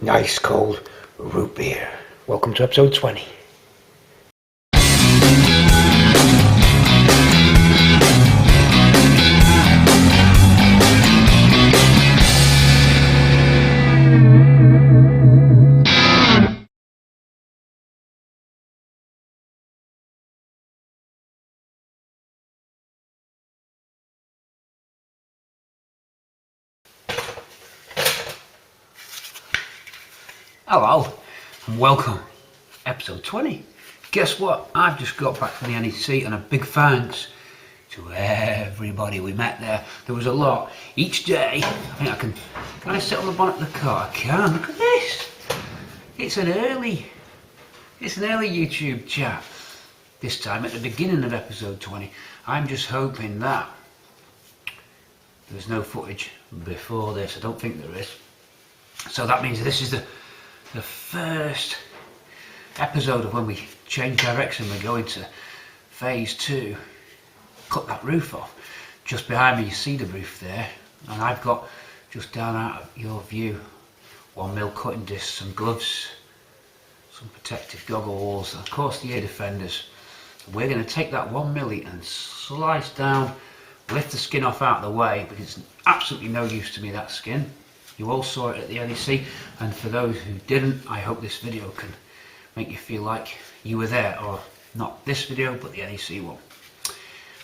Nice cold root beer. Welcome to episode 20. Hello and welcome, episode 20. Guess what? I've just got back from the NEC and a big thanks to everybody we met there. There was a lot. Each day, I think can I sit on the bonnet of the car? I can. Look at this. It's an early YouTube chat. This time at the beginning of episode 20. I'm just hoping that there's no footage before this. I don't think there is. So that means this is the first episode of when we change direction. We're going to phase 2, cut that roof off. Just behind me you see the roof there, and I've got just down out of your view 1mm cutting discs, some gloves, some protective goggles, and of course the ear defenders. We're going to take that 1mm and slice down, lift the skin off out of the way, because it's absolutely no use to me, that skin. You all saw it at the NEC, and for those who didn't, I hope this video can make you feel like you were there, or not this video, but the NEC one.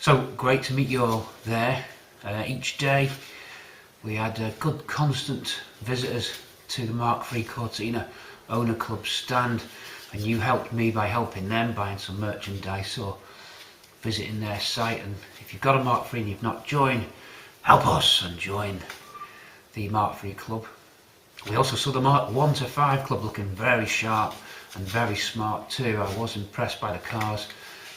So great to meet you all there. Each day we had good constant visitors to the Mk3 Cortina Owner Club stand, and you helped me by helping them, buying some merchandise or visiting their site. And if you've got a Mk3 and you've not joined, help us and join the Mk3 club. We also saw the Mark 1 to 5 club looking very sharp and very smart too. I was impressed by the cars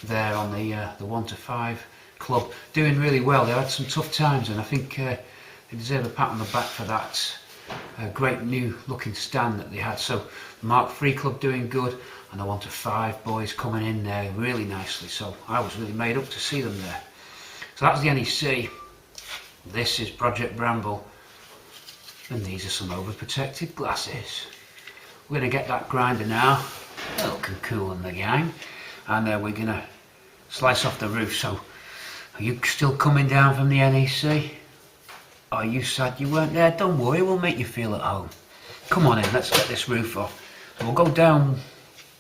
there on the 1 to 5 club, doing really well. They had some tough times, and I think they deserve a pat on the back for that great new looking stand that they had. So the Mk3 club doing good, and the 1 to 5 boys coming in there really nicely. So I was really made up to see them there. So that's the NEC. This is Project Bramble. And these are some overprotected glasses. We're going to get that grinder now, looking cool in the gang, and we're going to slice off the roof. So, are you still coming down from the NEC? Are you sad you weren't there? Don't worry, we'll make you feel at home. Come on in, let's get this roof off. So we'll go down,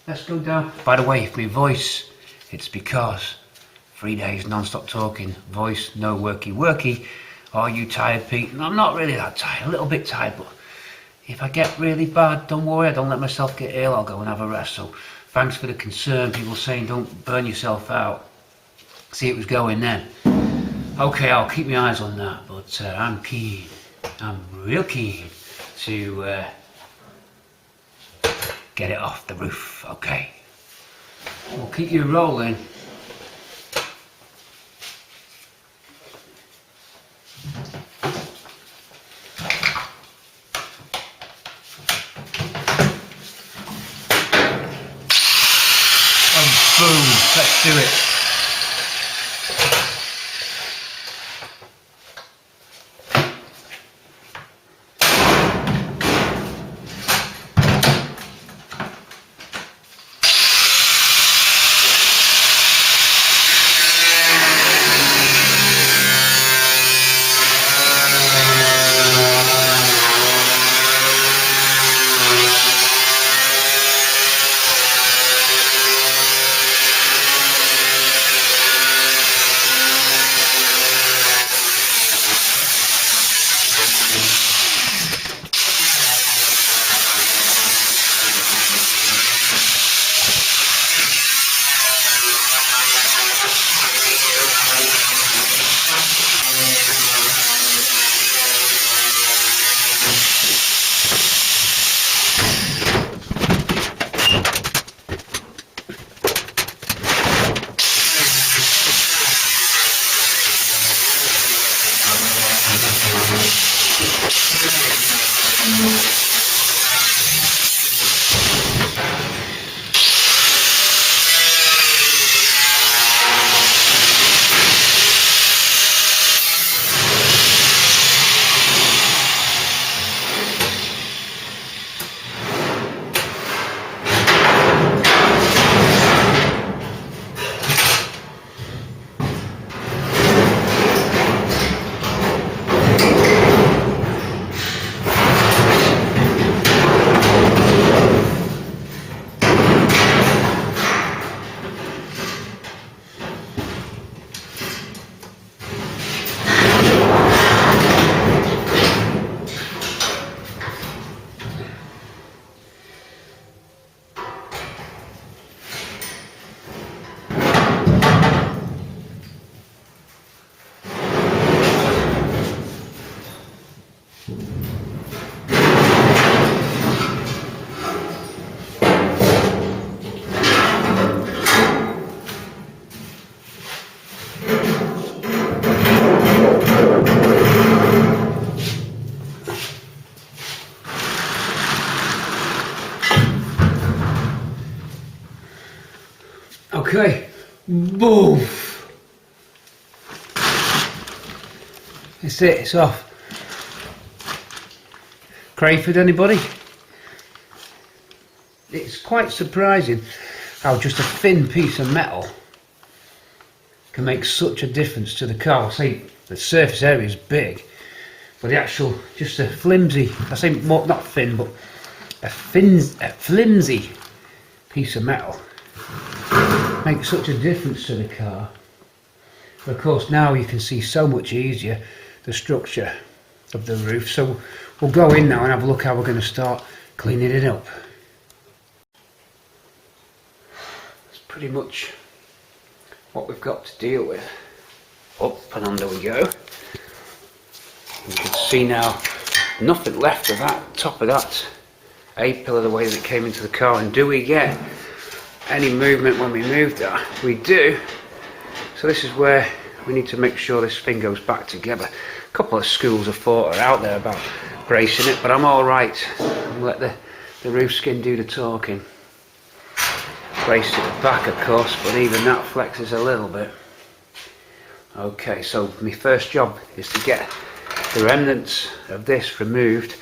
let's go down. By the way, if my voice, it's because 3 days non-stop talking, voice no worky. Are you tired, Pete? I'm not really that tired, a little bit tired, but if I get really bad, don't worry, I don't let myself get ill, I'll go and have a rest. So thanks for the concern, people saying don't burn yourself out. See, it was going then. Okay, I'll keep my eyes on that, but I'm keen, I'm real keen to get it off the roof, okay. We'll keep you rolling. Boom, let's do it. Boom! That's it, it's off. Crayford, anybody? It's quite surprising how just a thin piece of metal can make such a difference to the car. I say the surface area is big, but the actual, just a flimsy, I say more, not thin, but a flimsy piece of metal makes such a difference to the car. But of course now you can see so much easier the structure of the roof, so we'll go in now and have a look how we're going to start cleaning it up. That's pretty much what we've got to deal with. Up and under we go. You can see now nothing left of that top of that A-pillar the way that it came into the car. And do we get any movement when we move that? We do. So this is where we need to make sure this thing goes back together. A couple of schools of thought are out there about bracing it, but I'm alright. I'll let the roof skin do the talking. Brace it back of course, but even that flexes a little bit. Okay, so my first job is to get the remnants of this removed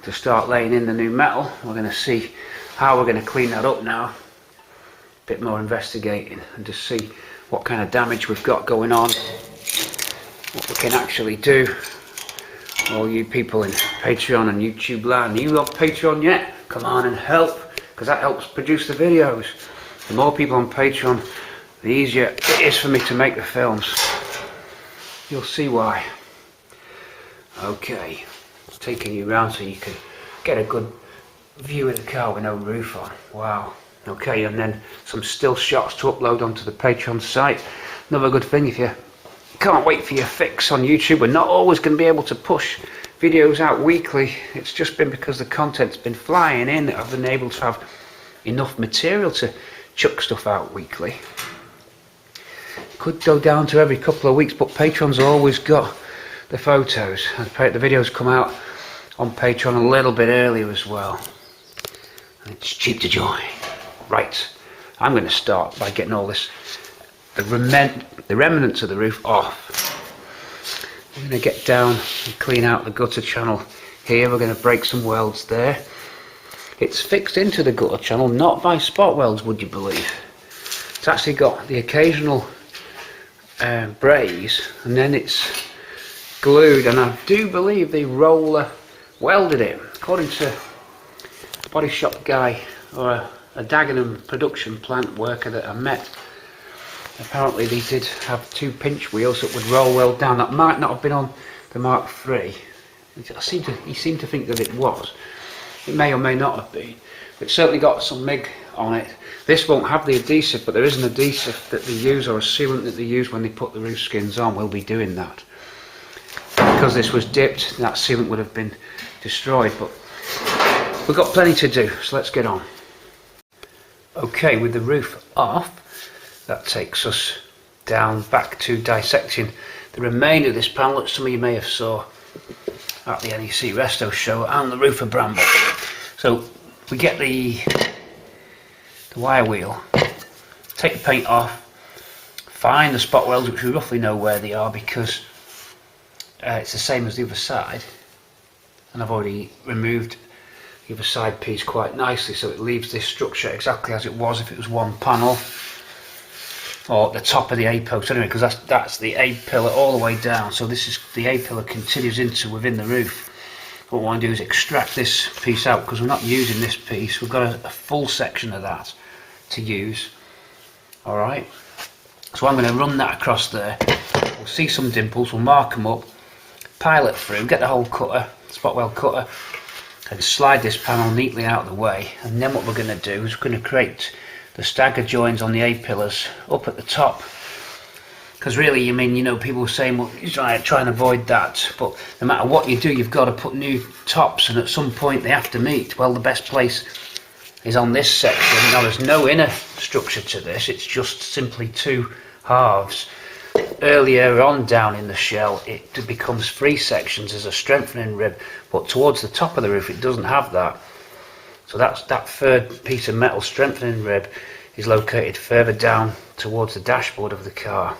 to start laying in the new metal. We're going to see how we're going to clean that up now. A bit more investigating and just see what kind of damage we've got going on, what we can actually do. All you people in Patreon and YouTube land, you got Patreon yet? Come on and help, because that helps produce the videos. The more people on Patreon, the easier it is for me to make the films. You'll see why. Okay, it's taking you around so you can get a good view of the car with no roof on. Wow. Okay, and then some still shots to upload onto the Patreon site. Another good thing, if you can't wait for your fix on YouTube, we're not always going to be able to push videos out weekly. It's just been because the content's been flying in that I've been able to have enough material to chuck stuff out weekly. Could go down to every couple of weeks, but Patreon's always got the photos. And the videos come out on Patreon a little bit earlier as well. And it's cheap to join. Right, I'm going to start by getting all this, the remnants of the roof off. We're going to get down and clean out the gutter channel here. We're going to break some welds there. It's fixed into the gutter channel, not by spot welds, would you believe. It's actually got the occasional braze, and then it's glued, and I do believe the roller welded it. According to a body shop guy or a Dagenham production plant worker that I met, apparently they did have 2 pinch wheels that would roll weld down. That might not have been on the Mk3. He seemed to think that it was. It may or may not have been. It's certainly got some MIG on it. This won't have the adhesive, but there is an adhesive that they use, or a sealant that they use when they put the roof skins on. We'll be doing that. Because this was dipped, that sealant would have been destroyed, but we've got plenty to do, so let's get on. Okay, with the roof off, that takes us down back to dissecting the remainder of this panel that some of you may have saw at the NEC Resto show, and the roof of bramble. So we get the wire wheel, take the paint off, find the spot welds, which we roughly know where they are because it's the same as the other side, and I've already removed the other side piece quite nicely, so it leaves this structure exactly as it was if it was one panel, or the top of the A post anyway, because that's the A pillar all the way down. So this is the A pillar continues into within the roof. What we want to do is extract this piece out, because we're not using this piece. We've got a full section of that to use. Alright, so I'm going to run that across there. We'll see some dimples, we'll mark them up, pile it through, get the whole cutter, spot weld cutter, and slide this panel neatly out of the way. And then what we're going to do is we're going to create the stagger joins on the A pillars up at the top, because really, I mean, you know, people are saying, well, you try and avoid that, but no matter what you do, you've got to put new tops, and at some point they have to meet. Well, the best place is on this section. Now there's no inner structure to this, it's just simply 2 halves. Earlier on down in the shell it becomes 3 sections as a strengthening rib, but towards the top of the roof it doesn't have that. So that's that third piece of metal strengthening rib is located further down towards the dashboard of the car.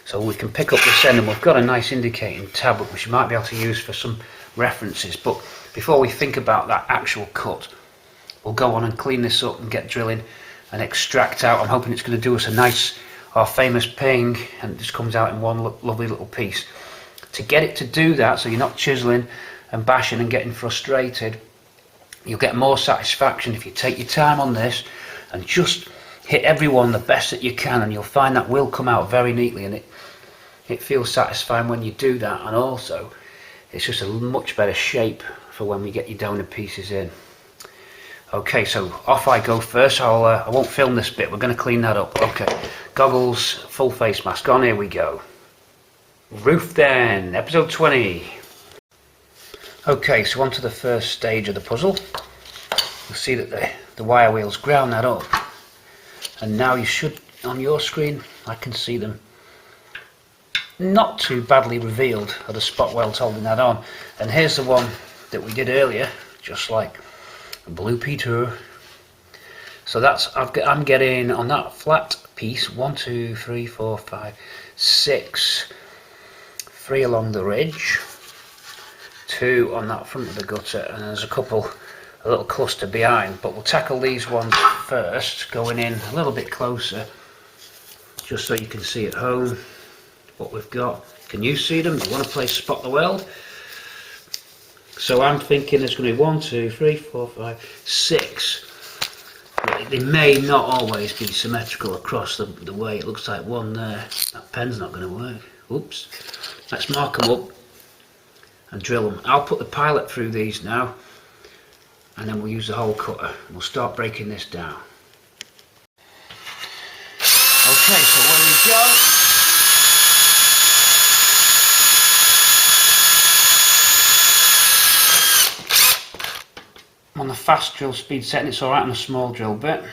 So we can pick up this end, and we've got a nice indicating tab which you might be able to use for some references. But before we think about that actual cut, we'll go on and clean this up and get drilling and extract out. I'm hoping it's going to do us a nice, our famous ping, and it just comes out in one lovely little piece. To get it to do that, so you're not chiseling and bashing and getting frustrated, you'll get more satisfaction if you take your time on this and just hit every one the best that you can, and you'll find that will come out very neatly, and it feels satisfying when you do that. And also it's just a much better shape for when we get your donor pieces in. Okay, so off I go first. I won't film this bit, we're going to clean that up. Okay, goggles, full face mask on, here we go. Roof then, episode 20. Okay, so on to the first stage of the puzzle. You'll see that the wire wheels ground that up, and now you should, on your screen, I can see them not too badly revealed, are the spot welds holding that on. And here's the one that we did earlier, just like a blue P2. So that's, I'm getting on that flat piece 1, 2, 3, 4, 5, 6, 3 along the ridge, 2 on that front of the gutter, and there's a little cluster behind. But we'll tackle these ones first, going in a little bit closer, just so you can see at home what we've got. Can you see them? You want to play spot the weld? So I'm thinking there's going to be 1, 2, 3, 4, 5, 6. They may not always be symmetrical across the way. It looks like one there. That pen's not going to work. Oops. Let's mark them up and drill them. I'll put the pilot through these now, and then we'll use the hole cutter and we'll start breaking this down. Okay, so where we go. On the fast drill speed setting, it's alright on a small drill bit.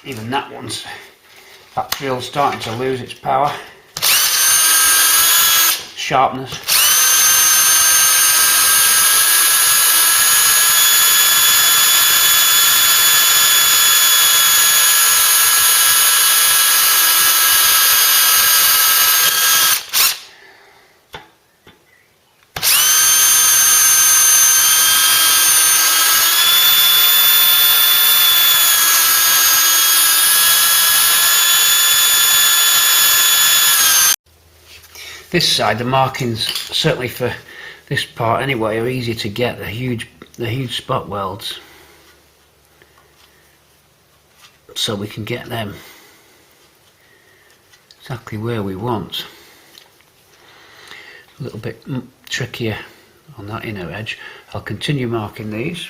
Even that drill's starting to lose its power, sharpness. This side, the markings, certainly for this part anyway, are easy to get, the huge spot welds, so we can get them exactly where we want. A little bit trickier on that inner edge. I'll continue marking these.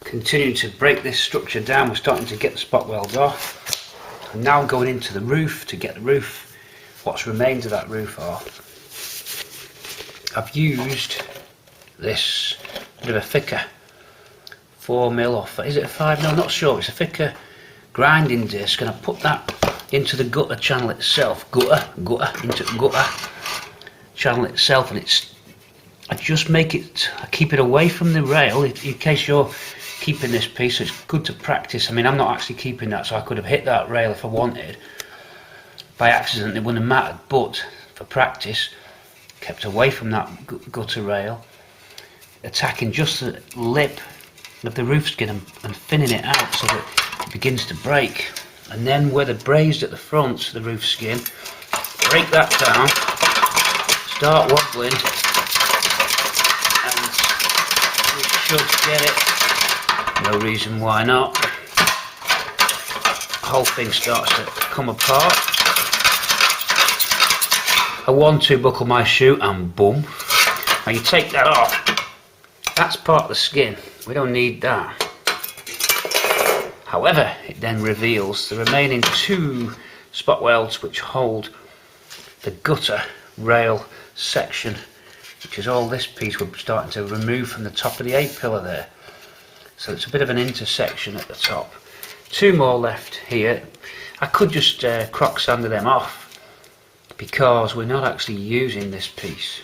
Continue to break this structure down. We're starting to get the spot welds off. I'm now going into the roof to get the roof, what's remains of that roof off. I've used this bit of a thicker 4mm off, is it a 5mm? Not sure, it's a thicker grinding disc, and I put that into the gutter channel itself, into gutter channel itself, and I just I keep it away from the rail in case you're keeping this piece. So it's good to practice. I mean, I'm not actually keeping that, so I could have hit that rail if I wanted by accident, it wouldn't have mattered, but for practice, kept away from that gutter rail, attacking just the lip of the roof skin and thinning it out so that it begins to break. And then where they're brazed at the front, the roof skin, break that down, start wobbling, and we should get it. No reason why not. The whole thing starts to come apart. I 1-2 buckle my shoe and boom. Now you take that off. That's part of the skin. We don't need that. However, it then reveals the remaining 2 spot welds which hold the gutter rail section which is all this piece we're starting to remove from the top of the A-pillar there. So it's a bit of an intersection at the top. 2 more left here. I could just crock sander them off because we're not actually using this piece.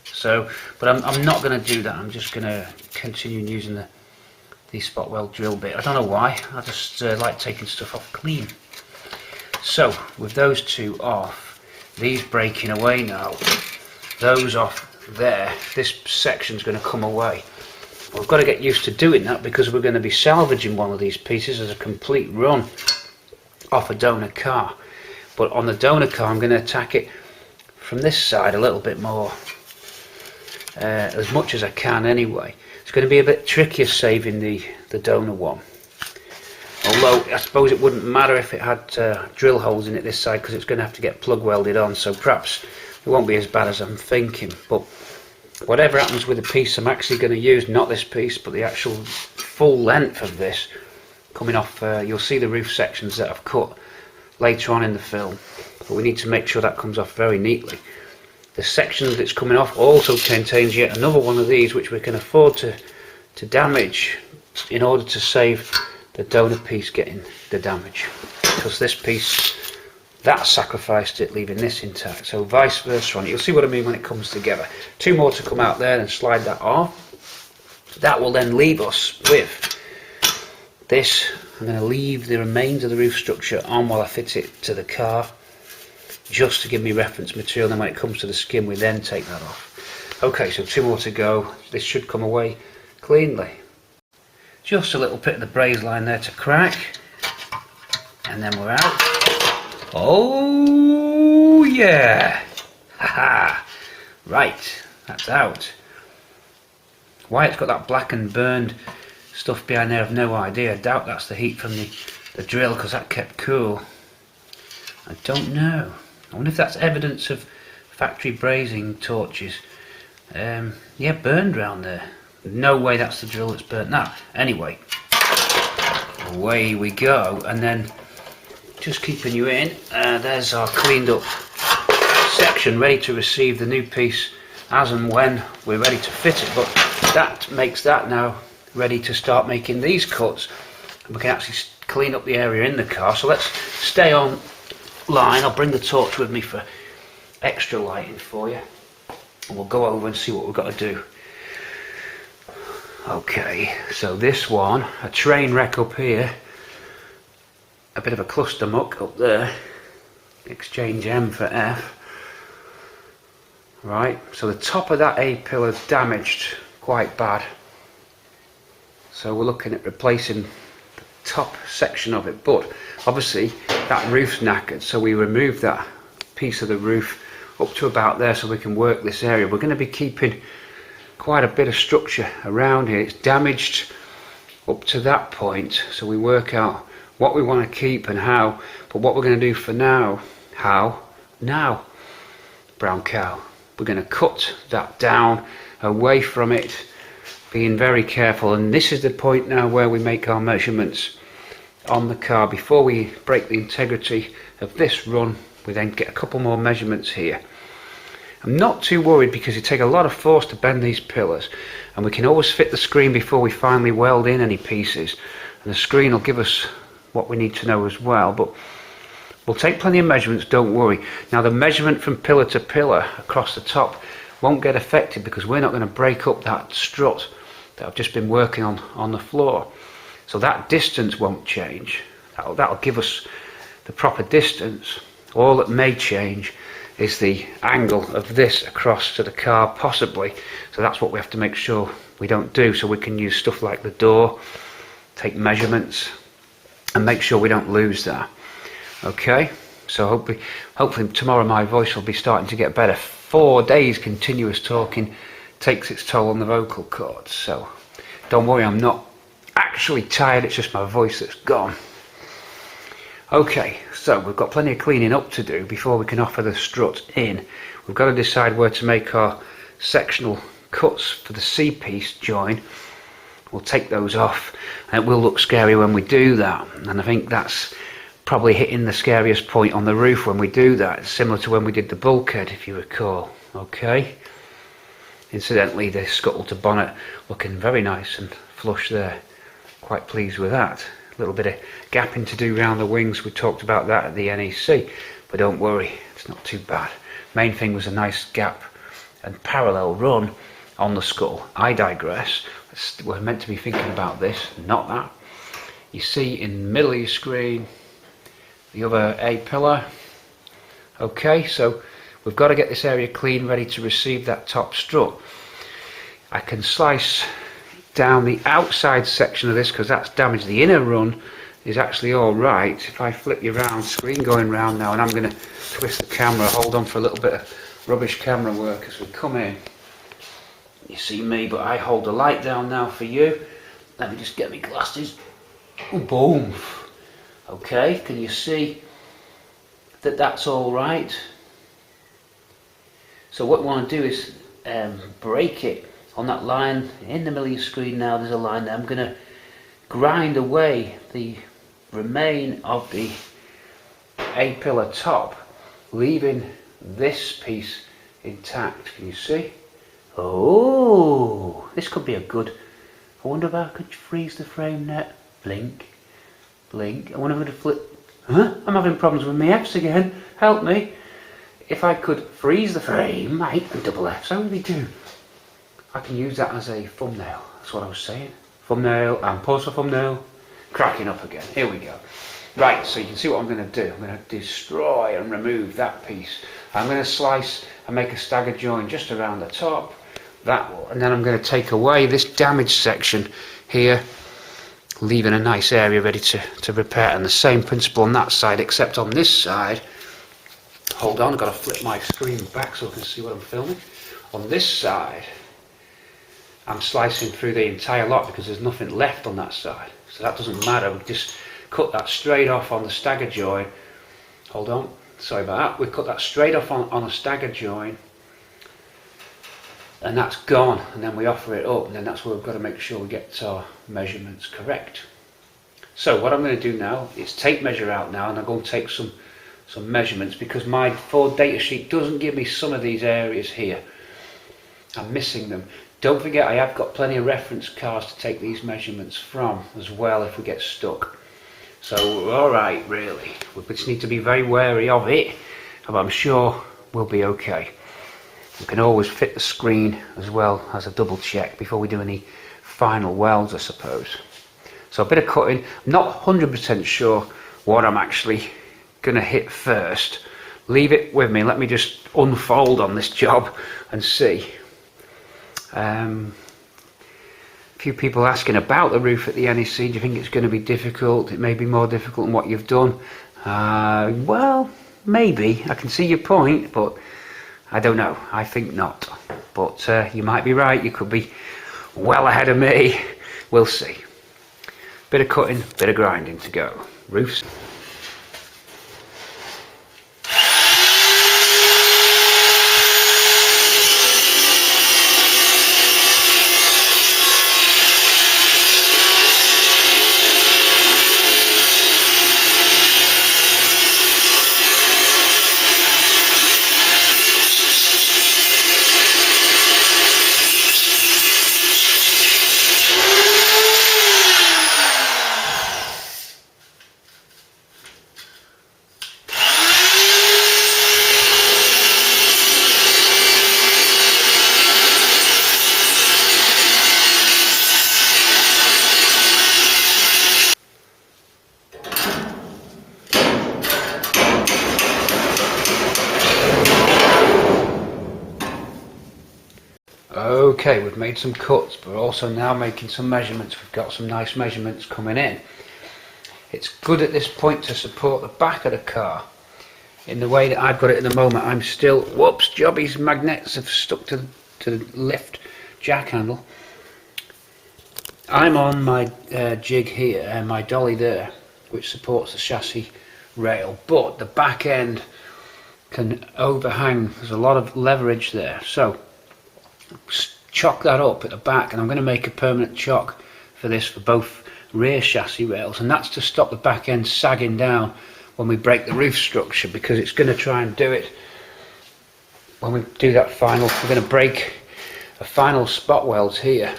So, but I'm not going to do that. I'm just going to continue using the spot weld drill bit. I don't know why. I just like taking stuff off clean. So with those 2 off, these breaking away now, those off there, this section's going to come away. We've got to get used to doing that because we're going to be salvaging one of these pieces as a complete run off a donor car. But on the donor car I'm going to attack it from this side a little bit more, as much as I can anyway. It's going to be a bit trickier saving the donor one, although I suppose it wouldn't matter if it had drill holes in it this side because it's going to have to get plug welded on, so perhaps it won't be as bad as I'm thinking. But whatever happens with the piece I'm actually going to use, not this piece but the actual full length of this coming off, you'll see the roof sections that I've cut later on in the film, but we need to make sure that comes off very neatly. The section that's coming off also contains yet another one of these which we can afford to damage in order to save the donor piece getting the damage, because this piece, that sacrificed it leaving this intact, so vice versa on it. You'll see what I mean when it comes together. 2 more to come out there and slide that off. That will then leave us with this. I'm going to leave the remains of the roof structure on while I fit it to the car, just to give me reference material. Then when it comes to the skin we then take that off. Okay, so 2 more to go. This should come away cleanly. Just a little bit of the braze line there to crack, and then we're out. Oh yeah! Haha! Right, that's out. Why it's got that black and burned stuff behind there I've no idea. I doubt that's the heat from the drill because that kept cool. I don't know. I wonder if that's evidence of factory brazing torches. Yeah, burned round there. No way that's the drill that's burnt that. Anyway, away we go, and then just keeping you in, there's our cleaned up section ready to receive the new piece as and when we're ready to fit it. But that makes that now ready to start making these cuts, and we can actually clean up the area in the car. So let's stay on line. I'll bring the torch with me for extra lighting for you, and we'll go over and see what we've got to do. Okay, so this one, a train wreck up here, a bit of a cluster muck up there, exchange M for F. Right, so the top of that A pillar is damaged quite bad, so we're looking at replacing the top section of it, but obviously that roof's knackered, so we remove that piece of the roof up to about there so we can work this area. We're going to be keeping quite a bit of structure around here. It's damaged up to that point, so we work out what we want to keep and how. But what we're going to do for now, brown cow, we're going to cut that down away from it, being very careful. And this is the point now where we make our measurements on the car. Before we break the integrity of this run, we then get a couple more measurements here. I'm not too worried because it takes a lot of force to bend these pillars, and we can always fit the screen before we finally weld in any pieces, and the screen will give us what we need to know as well. But we'll take plenty of measurements, don't worry. Now the measurement from pillar to pillar across the top won't get affected because we're not going to break up that strut that I've just been working on the floor, so that distance won't change. That'll give us the proper distance. All that may change is the angle of this across to the car, possibly. So that's what we have to make sure we don't do, so we can use stuff like the door, take measurements and make sure we don't lose that. Okay, so hopefully tomorrow my voice will be starting to get better. 4 days continuous talking takes its toll on the vocal cords, so don't worry, I'm not actually tired, it's just my voice that's gone. Okay, so we've got plenty of cleaning up to do before we can offer the strut in. We've got to decide where to make our sectional cuts for the C-piece join. We'll take those off, and it will look scary when we do that, and I think that's probably hitting the scariest point on the roof when we do that. It's similar to when we did the bulkhead, if you recall. Okay, Incidentally, the scuttle to bonnet looking very nice and flush there. Quite pleased with that. A little bit of gapping to do around the wings. We talked about that at the NEC, but don't worry, it's not too bad. Main thing was a nice gap and parallel run on the scuttle. I digress. We're meant to be thinking about this, not that. You see in the middle of your screen the other A pillar. Okay, so we've got to get this area clean, ready to receive that top strut. I can slice down the outside section of this because that's damaged. The inner run is actually all right. If I flip you around, screen going round now, and I'm going to twist the camera, hold on for a little bit of rubbish camera work as we come in. You see me, but I hold the light down now for you. Let me just get my glasses. Oh, boom. Okay, can you see that that's all right? So what we want to do is break it on that line in the middle of your screen. Now there's a line there. I'm going to grind away the remain of the A-pillar top, leaving this piece intact. Can you see? Oh, this could be a good. I wonder if I could freeze the frame net. Blink, blink. I wonder if I could flip. Huh? I'm having problems with my F's again. Help me. If I could freeze the frame, I hate the double F's. I really do. I can use that as a thumbnail. That's what I was saying. Thumbnail and pause for thumbnail. Cracking up again. Here we go. Right, so you can see what I'm going to do. I'm going to destroy and remove that piece. I'm going to slice and make a stagger join just around the top. That will, and then I'm going to take away this damaged section here, leaving a nice area ready to repair. And the same principle on that side, except on this side. Hold on, I've got to flip my screen back so I can see what I'm filming. On this side, I'm slicing through the entire lot because there's nothing left on that side. So that doesn't matter, we just cut that straight off on the stagger join. Hold on, sorry about that. We cut that straight off on a stagger join. And that's gone, and then we offer it up, and then that's where we've got to make sure we get our measurements correct. So what I'm going to do now is tape measure out now, and I'm going to take some measurements because my Ford datasheet doesn't give me some of these areas here. I'm missing them. Don't forget, I have got plenty of reference cards to take these measurements from as well if we get stuck. So we're alright really. We just need to be very wary of it, but I'm sure we'll be okay. We can always fit the screen as well as a double check before we do any final welds, I suppose. So a bit of cutting. I'm not 100% sure what I'm actually going to hit first. Leave it with me. Let me just unfold on this job and see. A few people asking about the roof at the NEC. Do you think it's going to be difficult? It may be more difficult than what you've done. Well, maybe. I can see your point, but I don't know. I think not. But you might be right. You could be well ahead of me. We'll see. Bit of cutting, bit of grinding to go. Roofs. Okay, we've made some cuts, but we're also now making some measurements. We've got some nice measurements coming in. It's good at this point to support the back of the car. In the way that I've got it at the moment, I'm still, whoops, Jobby's magnets have stuck to the lift jack handle. I'm on my jig here and my dolly there, which supports the chassis rail, but the back end can overhang. There's a lot of leverage there, so chock that up at the back, and I'm going to make a permanent chock for this for both rear chassis rails, and that's to stop the back end sagging down when we break the roof structure, because it's going to try and do it when we do that final. We're going to break final spot welds here,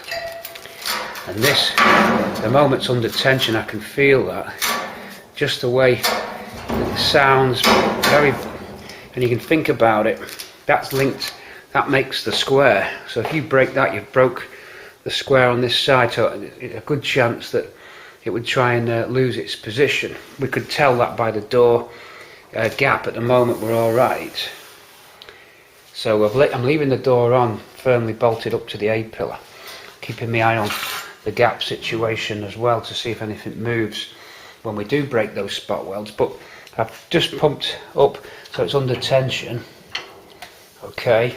and this, the moment it's under tension, I can feel that, just the way it sounds very, and you can think about it, that's linked, that makes the square. So if you break that, you've broke the square on this side, so a good chance that it would try and lose its position. We could tell that by the door gap. At the moment we're all right. So I'm leaving the door on, firmly bolted up to the A-pillar, keeping my eye on the gap situation as well to see if anything moves when we do break those spot welds. But I've just pumped up so it's under tension, okay,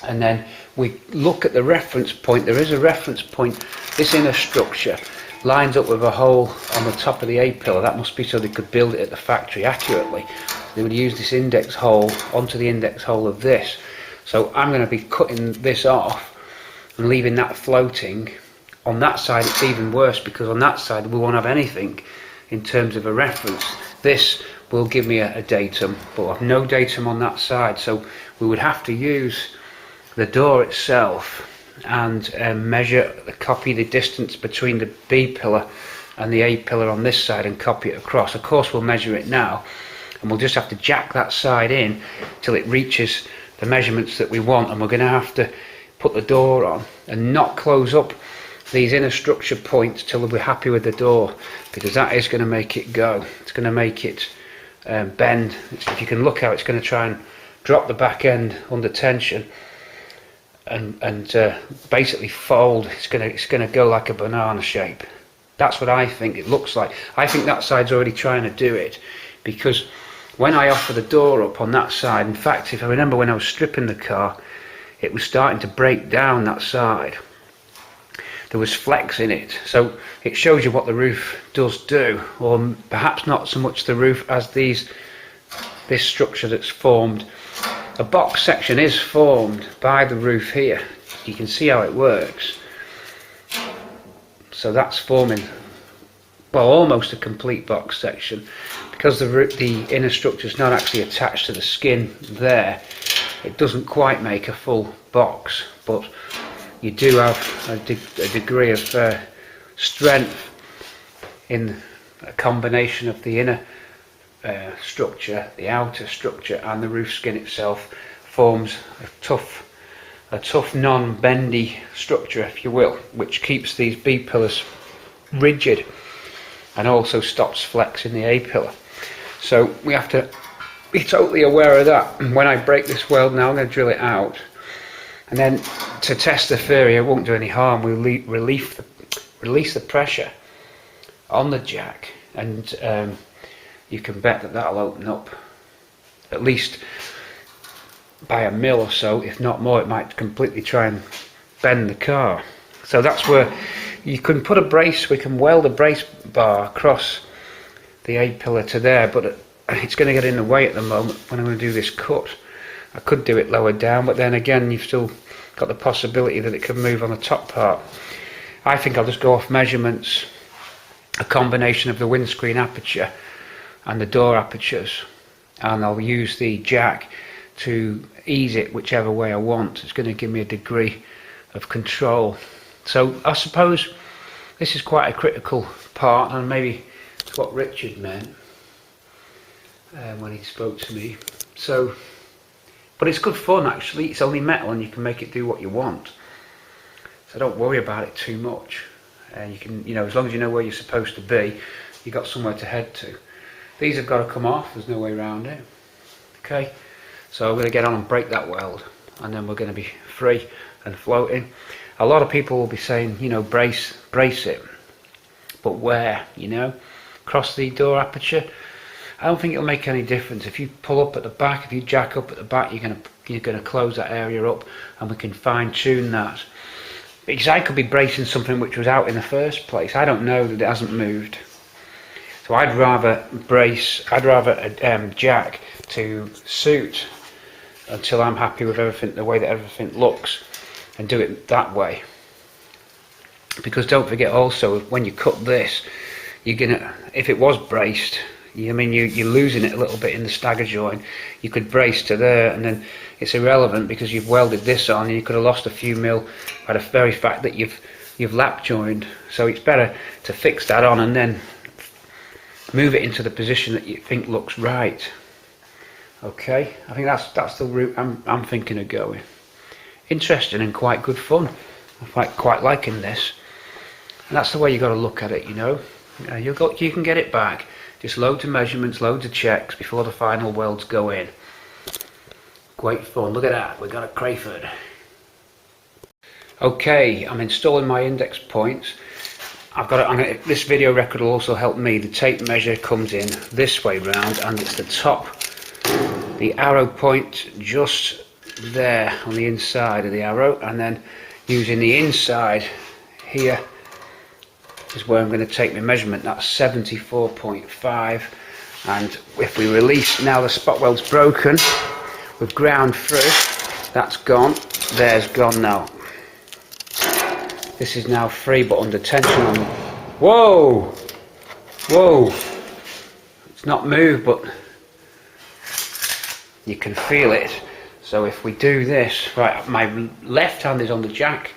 and then we look at the reference point. There is a reference point. This inner structure lines up with a hole on the top of the A-pillar. That must be so they could build it at the factory accurately. They would use this index hole onto the index hole of this. So I'm going to be cutting this off and leaving that floating. On that side it's even worse, because on that side we won't have anything in terms of a reference. This will give me a datum, but I've no datum on that side, so we would have to use the door itself and copy the distance between the B pillar and the A pillar on this side and copy it across. Of course we'll measure it now, and we'll just have to jack that side in till it reaches the measurements that we want, and we're going to have to put the door on and not close up these inner structure points till we're happy with the door, because that is going to make it go. It's going to make it bend. If you can look how it's going to try and drop the back end under tension and basically fold. It's going to go like a banana shape. That's what I think it looks like. I think that side's already trying to do it, because when I offer the door up on that side, in fact, if I remember when I was stripping the car, it was starting to break down that side. There was flex in it, so it shows you what the roof does do, or perhaps not so much the roof as this structure that's formed. A box section is formed by the roof here. You can see how it works. So that's forming, well, almost a complete box section, because the inner structure is not actually attached to the skin there. It doesn't quite make a full box, but you do have a degree of strength in a combination of the inner structure, the outer structure, and the roof skin itself forms a tough non-bendy structure, if you will, which keeps these B pillars rigid and also stops flex in the A pillar. So we have to be totally aware of that. And when I break this weld now, I'm going to drill it out, and then to test the theory, it won't do any harm, we'll release the pressure on the jack, and you can bet that that'll open up at least by a mil or so, if not more. It might completely try and bend the car. So that's where you can put a brace, we can weld a brace bar across the A pillar to there, but it's going to get in the way at the moment when I'm going to do this cut. I could do it lower down, but then again you've still got the possibility that it could move on the top part. I think I'll just go off measurements, a combination of the windscreen aperture and the door apertures, and I'll use the jack to ease it whichever way I want. It's going to give me a degree of control. So I suppose this is quite a critical part, and maybe it's what Richard meant when he spoke to me. So, but it's good fun actually. It's only metal and you can make it do what you want, so don't worry about it too much. And you can, as long as you know where you're supposed to be, you've got somewhere to head to. These have got to come off, there's no way around it. Okay, so I'm going to get on and break that weld, and then we're going to be free and floating. A lot of people will be saying, brace it, but where? Across the door aperture? I don't think it'll make any difference. If you pull up at the back, if you jack up at the back, you're going to close that area up, and we can fine tune that. Because I could be bracing something which was out in the first place. I don't know that it hasn't moved. So I'd rather jack to suit until I'm happy with everything, the way that everything looks, and do it that way. Because don't forget also, when you cut this, if it was braced, I mean, you're losing it a little bit in the stagger joint. You could brace to there, and then it's irrelevant because you've welded this on, and you could have lost a few mil by the very fact that you've lap joined. So it's better to fix that on and then move it into the position that you think looks right. Okay, I think that's the route I'm thinking of going. Interesting and quite good fun. I'm quite liking this, and that's the way you got to look at it. You know, you can get it back. Just loads of measurements, loads of checks before the final welds go in. Great fun. Look at that, we got a Crayford. Okay, I'm installing my index points. This video record will also help me. The tape measure comes in this way round, and it's the top, the arrow point just there on the inside of the arrow, and then using the inside here is where I'm going to take my measurement. That's 74.5, and if we release now, the spot weld's broken, we've ground through, that's gone, there's gone now. This is now free but under tension on. Whoa! Whoa! It's not moved, but you can feel it. So if we do this, right, my left hand is on the jack,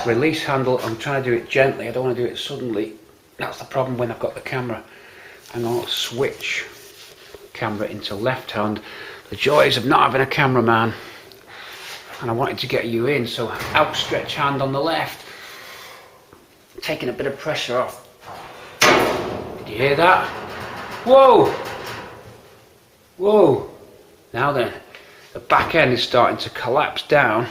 release handle, I'm trying to do it gently, I don't want to do it suddenly. That's the problem when I've got the camera. I'm going to switch camera into left hand. The joys of not having a cameraman. And I wanted to get you in, so outstretched hand on the left. Taking a bit of pressure off. Did you hear that? Whoa! Whoa! Now then, the back end is starting to collapse down.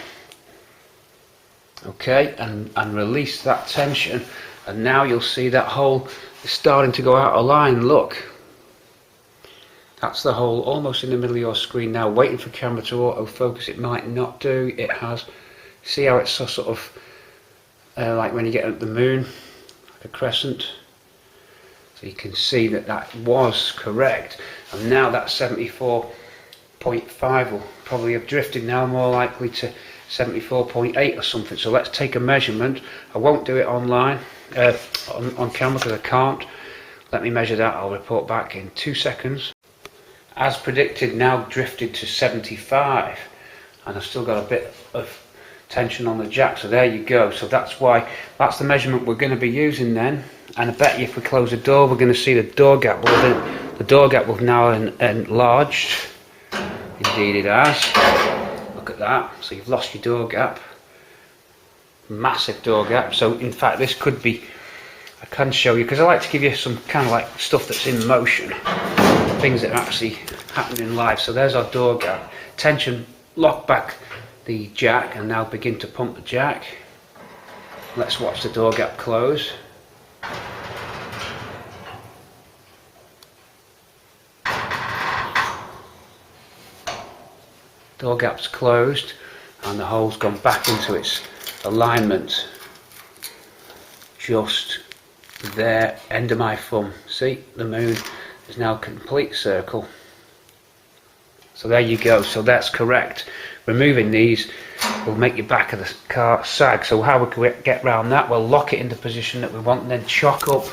Okay, and release that tension, and now you'll see that hole is starting to go out of line. Look, that's the hole almost in the middle of your screen now, waiting for camera to autofocus. It might not do, it has. See how it's sort of like when you get at the moon, like a crescent. So you can see that that was correct, and now that 74.5 will probably have drifted now more likely to 74.8 or something. So let's take a measurement. I won't do it online on camera because I can't. Let me measure that. I'll report back in 2 seconds. As predicted, now drifted to 75, and I've still got a bit of tension on the jack, so there you go. So that's the measurement we're going to be using then. And I bet you if we close the door, we're going to see the door gap. Well, the door gap will now enlarged. Indeed it has. Look at that. So you've lost your door gap. Massive door gap. So in fact this could be, I can show you because I like to give you some kind of like stuff that's in motion, things that are actually happening live. So there's our door gap. Tension, lock back the jack and now begin to pump the jack. Let's watch the door gap close. Door gap's closed and the hole's gone back into its alignment just there, end of my thumb. See, the moon is now a complete circle. So there you go, so that's correct. Removing these will make your back of the car sag. So how we can get around that? Well, lock it in the position that we want and then chock up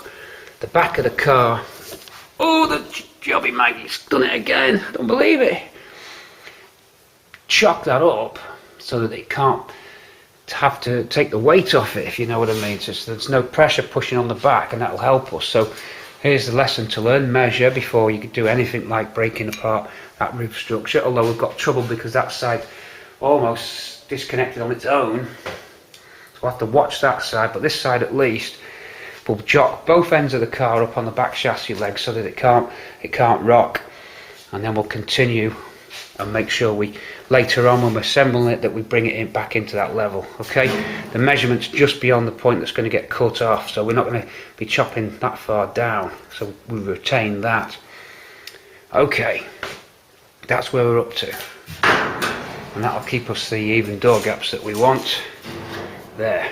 the back of the car. Oh, the jobby maggie's done it again, I don't believe it. Chock that up so that it can't have to take the weight off it, if you know what I mean. So there's no pressure pushing on the back, and that'll help us. So here's the lesson to learn: measure before you do anything like breaking apart that roof structure. Although we've got trouble because that side almost disconnected on its own, so we'll have to watch that side. But this side at least, we'll jock both ends of the car up on the back chassis legs so that it can't rock, and then we'll continue and make sure we later on when we're assembling it that we bring it in back into that level. Okay, the measurement's just beyond the point that's going to get cut off, so we're not going to be chopping that far down, so we retain that. Okay, that's where we're up to, and that'll keep us the even door gaps that we want there.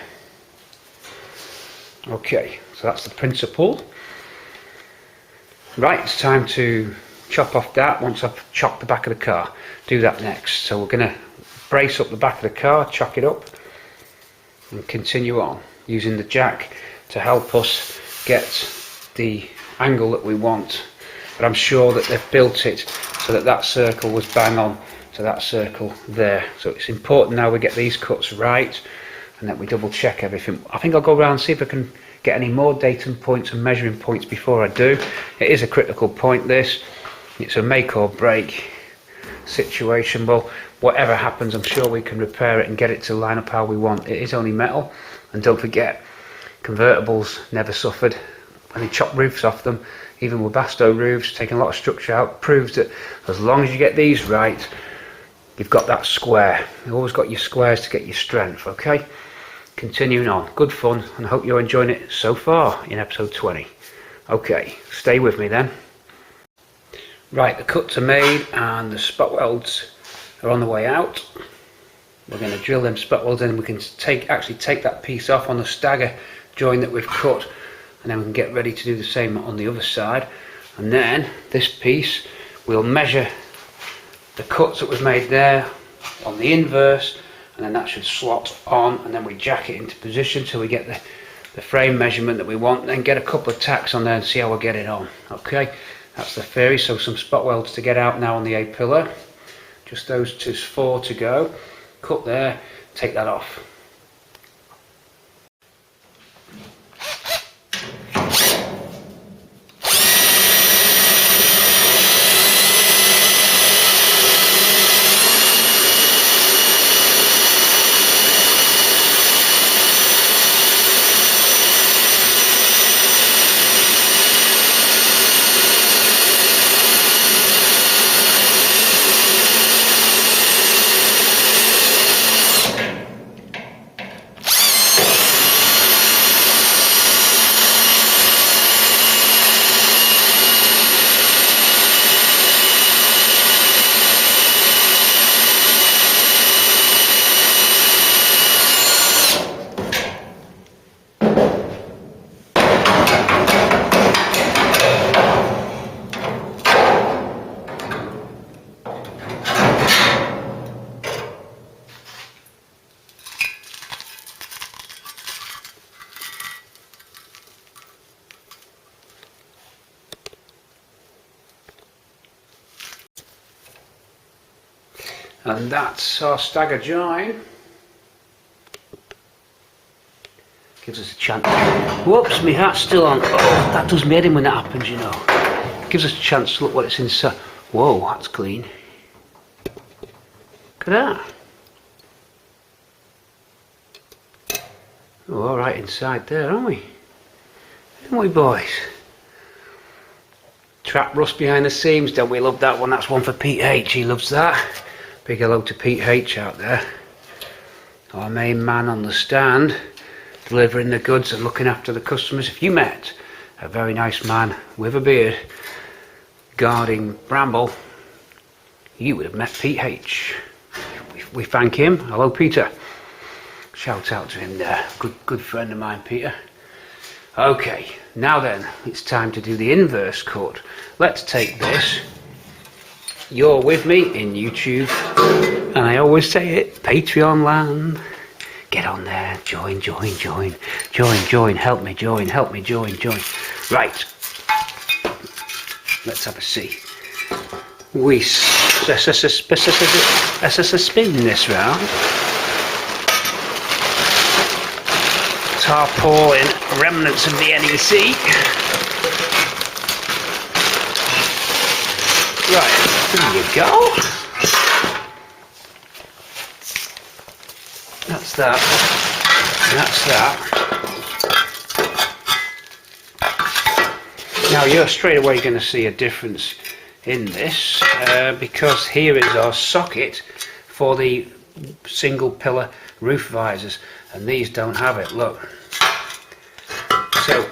Okay, so that's the principle. Right, it's time to chop off that. Once I've chopped the back of the car, do that next. So we're going to brace up the back of the car, chock it up, and continue on using the jack to help us get the angle that we want. but I'm sure that they've built it so that that circle was bang on to that circle there. So it's important now we get these cuts right and that we double check everything. I think I'll go around and see if I can get any more datum points and measuring points before I do. It is a critical point, this. It's a make or break situation. Well, whatever happens, I'm sure we can repair it and get it to line up how we want. It is only metal, and don't forget, convertibles never suffered when they chopped roofs off them. Even with Resto roofs, taking a lot of structure out, proves that as long as you get these right, you've got that square. You've always got your squares to get your strength, okay? Continuing on, good fun, and I hope you're enjoying it so far in episode 20. Okay, stay with me then. Right, the cuts are made and the spot welds are on the way out. We're going to drill them spot welds in. We can actually take that piece off on the stagger joint that we've cut, and then we can get ready to do the same on the other side. And then this piece, we'll measure the cuts that we've made there on the inverse, and then that should slot on, and then we jack it into position till we get the frame measurement that we want, then get a couple of tacks on there and see how we're getting on. Okay, that's the theory. So some spot welds to get out now on the A pillar, just those 4 to go. Cut there, take that off. And that's our stagger join. Gives us a chance. Whoops, my hat's still on. Oh, that does me head in when that happens, you know. Gives us a chance to look what it's inside. Whoa, that's clean. Look at that. Oh, all right inside there, aren't we? Aren't we, boys? Trap rust behind the seams, don't we love that one? That's one for Pete H, he loves that. Big hello to Pete H out there. Our main man on the stand, delivering the goods and looking after the customers. If you met a very nice man with a beard guarding Bramble, you would have met Pete H. We thank him. Hello, Peter. Shout out to him there. Good friend of mine, Peter. Okay, now then, it's time to do the inverse cut. Let's take this. You're with me in YouTube, and I always say it, Patreon land. Get on there, join, help me join. Right, let's have a see. We spin this round. Tarpaulin remnants of the NEC. Right, there you go. That's that. That's that. Now you're straight away going to see a difference in this because here is our socket for the single pillar roof visors, and these don't have it. Look. So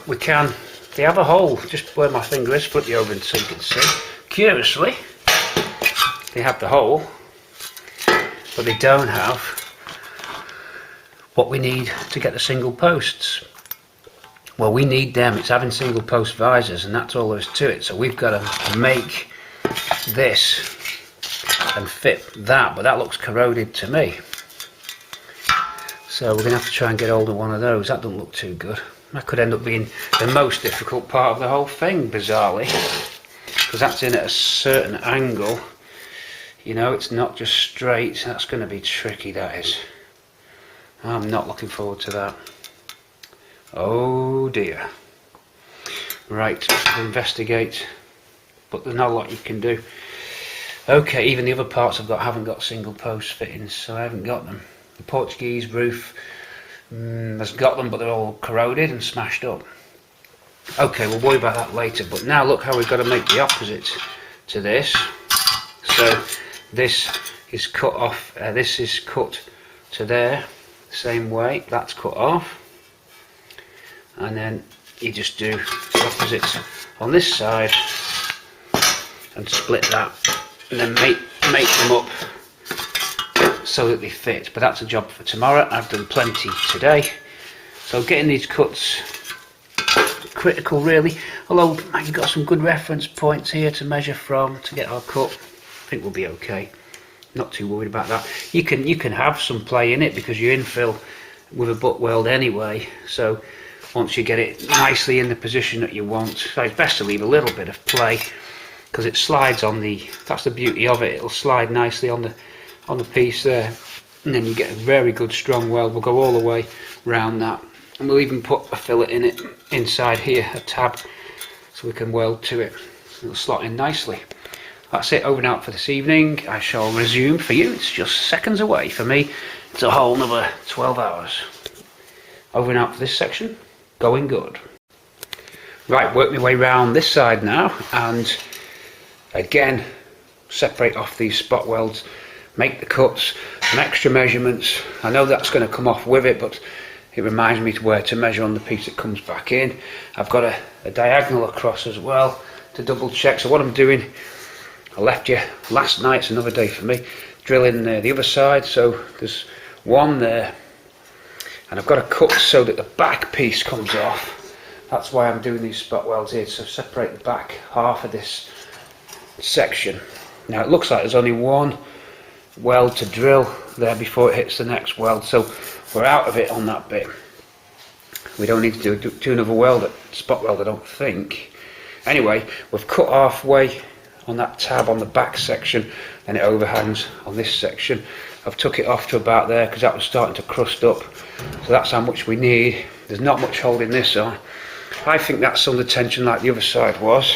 they have a hole just where my finger is. Flip you over and so you can see. Curiously, they have the hole, but they don't have what we need to get the single posts. Well, we need them. It's having single post visors, and that's all there is to it. So we've got to make this and fit that, but that looks corroded to me. So we're going to have to try and get hold of one of those. That doesn't look too good. That could end up being the most difficult part of the whole thing, bizarrely. because that's in at a certain angle. You know, it's not just straight. That's going to be tricky, that is. I'm not looking forward to that. Oh dear. Right, investigate, but there's not a lot you can do. Okay, even the other parts I've got haven't got single post fittings, so I haven't got them. The Portuguese roof has got them, but they're all corroded and smashed up. Okay, we'll worry about that later, but now look how we've got to make the opposite to this. So this is cut off, this is cut to there, the same way, that's cut off. And then you just do the opposite on this side and split that, and then make them up so that they fit. But that's a job for tomorrow. I've done plenty today, so getting these cuts critical really, although you've got some good reference points here to measure from to get our cut. I think we'll be okay, not too worried about that. You can have some play in it because you infill with a butt weld anyway, so once you get it nicely in the position that you want, so it's best to leave a little bit of play because it slides on the, that's the beauty of it, it'll slide nicely on the piece there, and then you get a very good strong weld. We'll go all the way round that, and we'll even put a fillet in it inside here, a tab, so we can weld to it. It'll slot in nicely. That's it, over and out for this evening. I shall resume for you. It's just seconds away. For me, it's a whole another 12 hours. Over and out for this section. Going good. Right, work my way round this side now, and again separate off these spot welds, make the cuts, some extra measurements. I know that's going to come off with it, but it reminds me to where to measure on the piece that comes back in. I've got a diagonal across as well to double check. So what I'm doing, I left you last night, it's another day for me, drilling the other side, so there's one there, and I've got to cut so that the back piece comes off. That's why I'm doing these spot welds here, so separate the back half of this section. Now it looks like there's only one weld to drill there before it hits the next weld, so we're out of it on that bit. We don't need to do another weld, spot weld, I don't think. Anyway, we've cut halfway on that tab on the back section, and it overhangs on this section. I've took it off to about there because that was starting to crust up, so that's how much we need. There's not much holding this on. I think that's under tension like the other side was,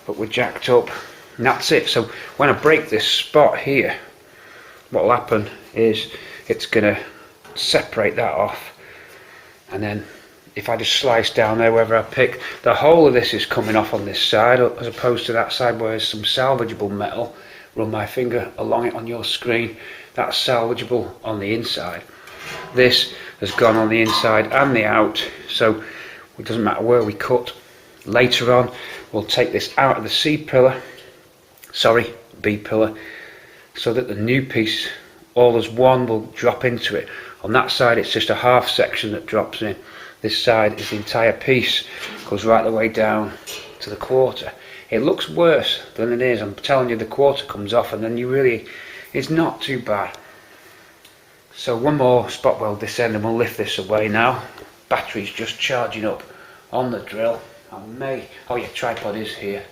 but we're jacked up, and that's it. So when I break this spot here, what will happen is it's going to separate that off, and then if I just slice down there wherever I pick, the whole of this is coming off on this side as opposed to that side where there's some salvageable metal. Run my finger along it on your screen, that's salvageable on the inside. This has gone on the inside and the out, so it doesn't matter where we cut. Later on we'll take this out of the B pillar, so that the new piece, all as one, will drop into it. On that side it's just a half section that drops in. This side is the entire piece, goes right the way down to the quarter. It looks worse than it is, I'm telling you. The quarter comes off and then it's not too bad. So one more spot weld this end and we'll lift this away now. Battery's just charging up on the drill. Oh yeah, tripod is here,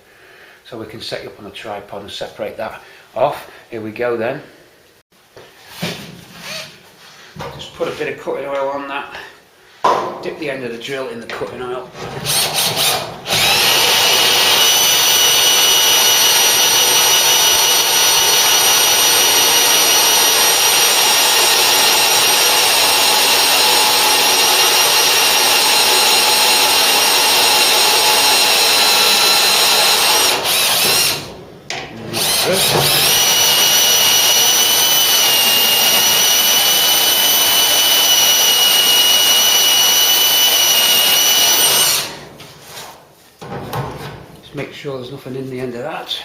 so we can set you up on a tripod and separate that off. Here we go then. Just put a bit of cutting oil on that. Dip the end of the drill in the cutting oil. Make sure there's nothing in the end of that.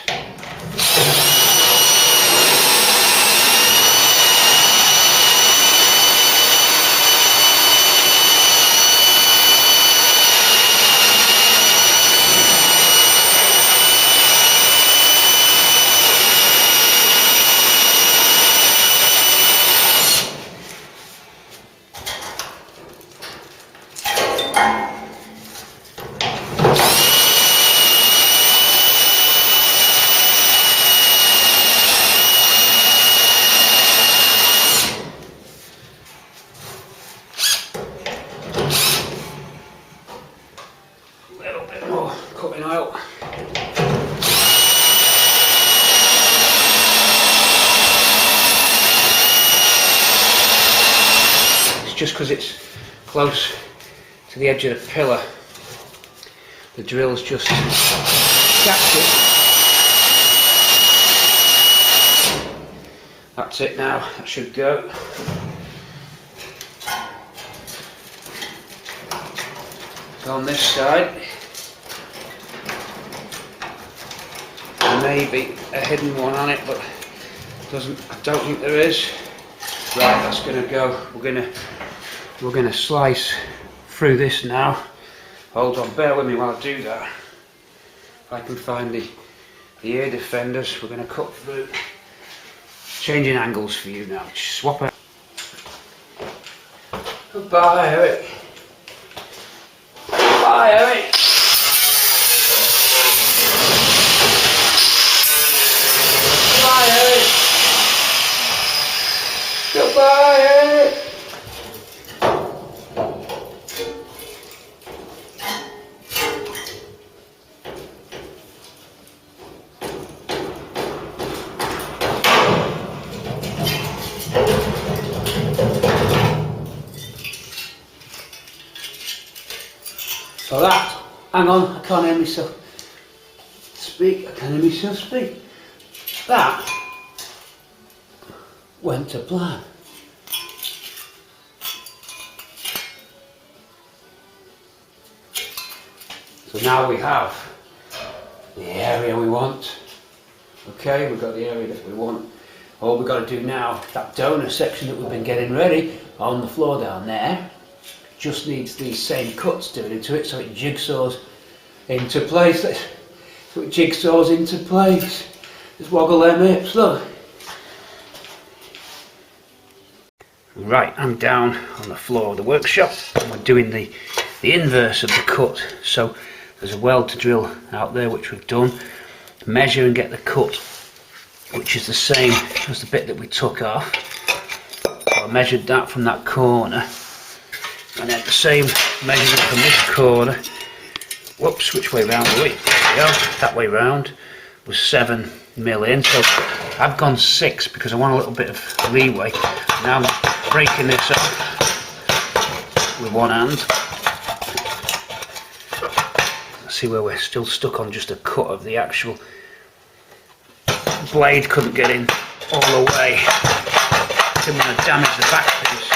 coating oil. It's just because it's close to the edge of the pillar, the drill's just captured. That's it now, that should go. On this side, there may be a hidden one on it, but I don't think there is. Right, that's going to go. We're going to slice through this now. Hold on, bear with me while I do that. If I can find the ear defenders, we're going to cut through. Changing angles for you now. Swap out. Goodbye, Eric. Goodbye, Eric. Goodbye, Eric. Goodbye, Eric. So that, hang on, I can't hear myself speak, That went to plan. So now we have the area we want. Okay, we've got the area that we want. All we've got to do now, that donor section that we've been getting ready on the floor down there, just needs these same cuts doing into it, so it jigsaws into place. So it jigsaws into place. Just woggle them hips, look. Right, I'm down on the floor of the workshop and we're doing the inverse of the cut. So there's a weld to drill out there which we've done. Measure and get the cut, which is the same as the bit that we took off. So I measured that from that corner. And then the same measurement from this corner, whoops, which way round are we? There we go, that way round, was 7mm in. So I've gone 6 because I want a little bit of leeway. Now I'm breaking this up with one hand. See where we're still stuck on just a cut of the actual blade, couldn't get in all the way. Didn't want to damage the back piece.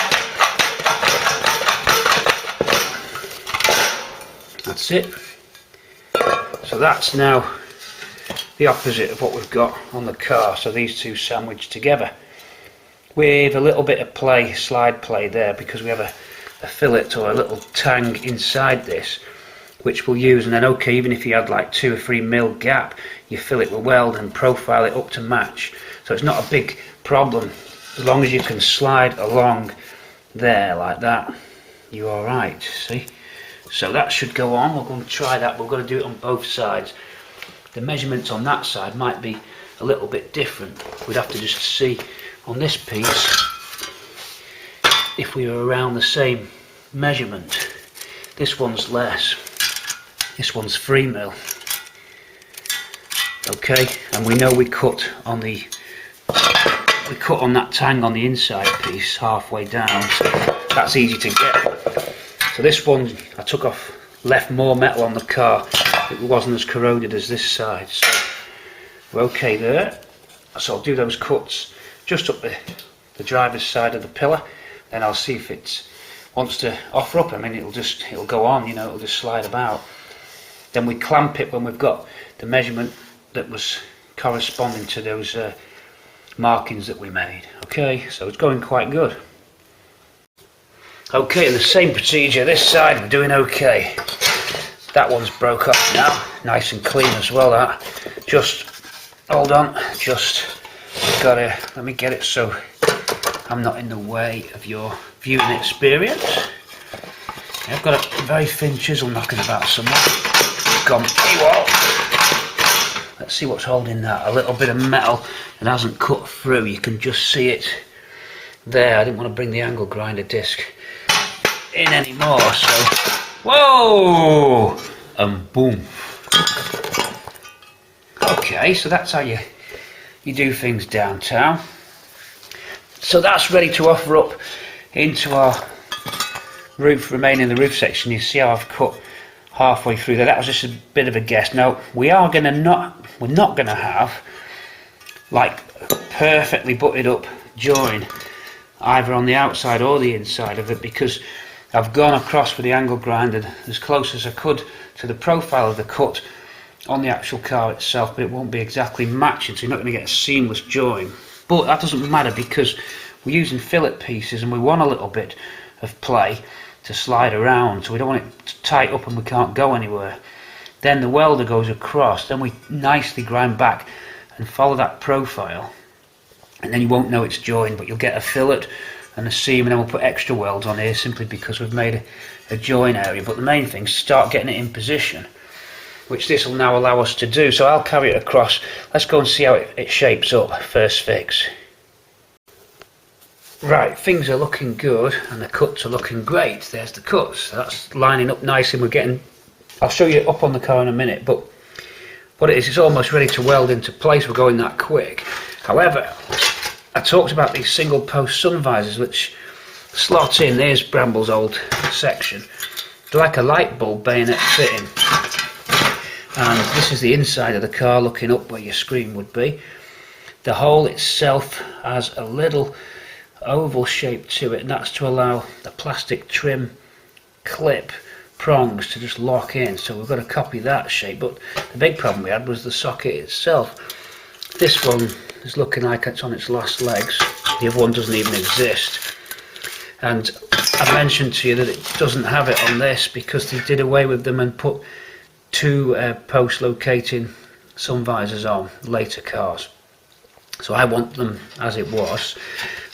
That's it. So that's now the opposite of what we've got on the car. So these two sandwiched together with a little bit of play, slide play there, because we have a fillet or a little tang inside this, which we'll use. And then okay, even if you had like 2 or 3mm gap, you fill it with weld and profile it up to match. So it's not a big problem as long as you can slide along there like that. You're all right. See. So that should go on. We're going to try that. We're going to do it on both sides. The measurements on that side might be a little bit different. We'd have to just see on this piece if we were around the same measurement. This one's less. This one's 3mm. Okay, and we know we cut on that tang on the inside piece halfway down. So that's easy to get. So this one, I took off, left more metal on the car. It wasn't as corroded as this side. So we're okay there. So I'll do those cuts just up the driver's side of the pillar. Then I'll see if it wants to offer up. I mean, it'll go on, you know, it'll just slide about. Then we clamp it when we've got the measurement that was corresponding to those markings that we made. Okay, so it's going quite good. Okay, and the same procedure this side, we're doing okay. That one's broke off now, nice and clean as well. That just hold on, just gotta let me get it so I'm not in the way of your viewing experience. I've got a very thin chisel knocking about somewhere. Gone AWOL. Let's see what's holding that. A little bit of metal that hasn't cut through. You can just see it there. I didn't want to bring the angle grinder disc in anymore, so whoa, and boom. Okay, so that's how you do things downtown. So that's ready to offer up into our roof, remaining the roof section. You see how I've cut halfway through there. That was just a bit of a guess. Now we're not going to have like perfectly butted up join either on the outside or the inside of it, because I've gone across with the angle grinder as close as I could to the profile of the cut on the actual car itself, but it won't be exactly matching, so you're not going to get a seamless join. But that doesn't matter, because we're using fillet pieces and we want a little bit of play to slide around, so we don't want it to tight up and we can't go anywhere. Then the welder goes across, then we nicely grind back and follow that profile, and then you won't know it's joined, but you'll get a fillet and a seam, and then we'll put extra welds on here simply because we've made a join area. But the main thing is start getting it in position, which this will now allow us to do. So I'll carry it across. Let's go and see how it shapes up first fix. Right, things are looking good and the cuts are looking great. There's the cuts, so that's lining up nicely. We're getting, I'll show you up on the car in a minute, but what it is, it's almost ready to weld into place. We're going that quick. However, I talked about these single post sun visors which slot in. There's Bramble's old section. They're like a light bulb bayonet fitting. And this is the inside of the car looking up where your screen would be. The hole itself has a little oval shape to it, and that's to allow the plastic trim clip prongs to just lock in, so we've got to copy that shape. But the big problem we had was the socket itself. This one is looking like it's on its last legs. The other one doesn't even exist, and I mentioned to you that it doesn't have it on this because they did away with them and put two post locating sun visors on later cars. So I want them as it was.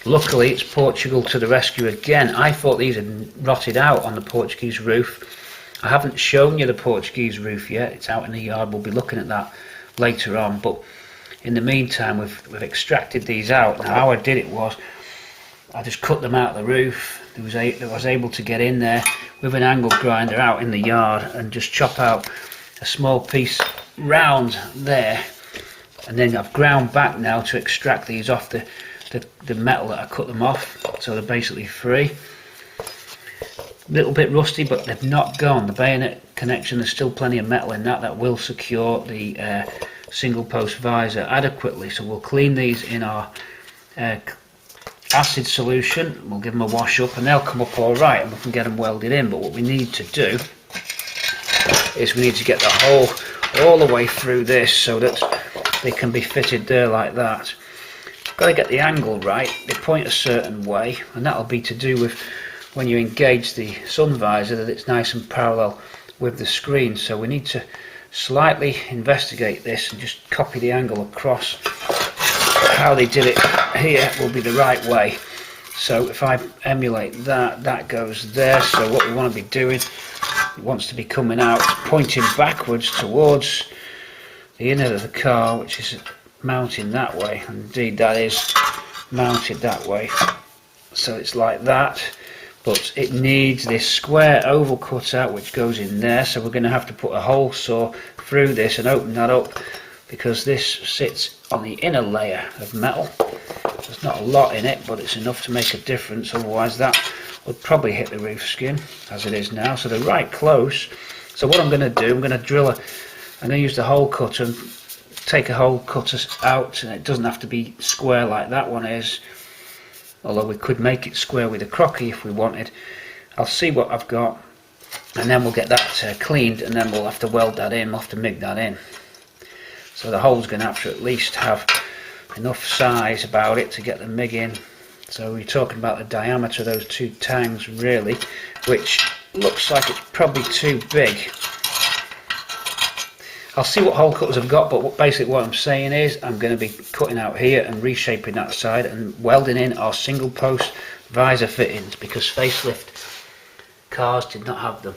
Luckily it's Portugal to the rescue again. I thought these had rotted out on the Portuguese roof. I haven't shown you the Portuguese roof yet. It's out in the yard. We'll be looking at that later on. But in the meantime we've extracted these out. Now how I did it was I just cut them out of the roof. I was able to get in there with an angle grinder out in the yard and just chop out a small piece round there, and then I've ground back now to extract these off the metal that I cut them off, so they're basically free. A little bit rusty, but they've not gone. The bayonet connection, there's still plenty of metal in that will secure the single post visor adequately. So we'll clean these in our acid solution, we'll give them a wash up and they'll come up all right and we can get them welded in. But what we need to do is we need to get the hole all the way through this so that they can be fitted there like that. Got to get the angle right. They point a certain way, and that'll be to do with when you engage the sun visor that it's nice and parallel with the screen. So we need to slightly investigate this and just copy the angle across. How they did it here will be the right way. So if I emulate that, that goes there. So what we want to be doing, it wants to be coming out, pointing backwards towards the inner of the car, which is mounting that way. Indeed, that is mounted that way. So it's like that, but it needs this square oval cutout which goes in there. So we're going to have to put a hole saw through this and open that up, because this sits on the inner layer of metal. There's not a lot in it, but it's enough to make a difference. Otherwise that would probably hit the roof skin as it is now. So they're right close. So what I'm going to do, I'm going to use the hole cutter and take a hole cutter out, and it doesn't have to be square like that one is, although we could make it square with a crocky if we wanted. I'll see what I've got, and then we'll get that cleaned, and then we'll have to weld that in, we'll have to MIG that in. So the hole's going to have to at least have enough size about it to get the MIG in. So we're talking about the diameter of those two tangs really, which looks like it's probably too big. I'll see what hole cutters I've got, but basically what I'm saying is I'm going to be cutting out here and reshaping that side and welding in our single post visor fittings, because facelift cars did not have them,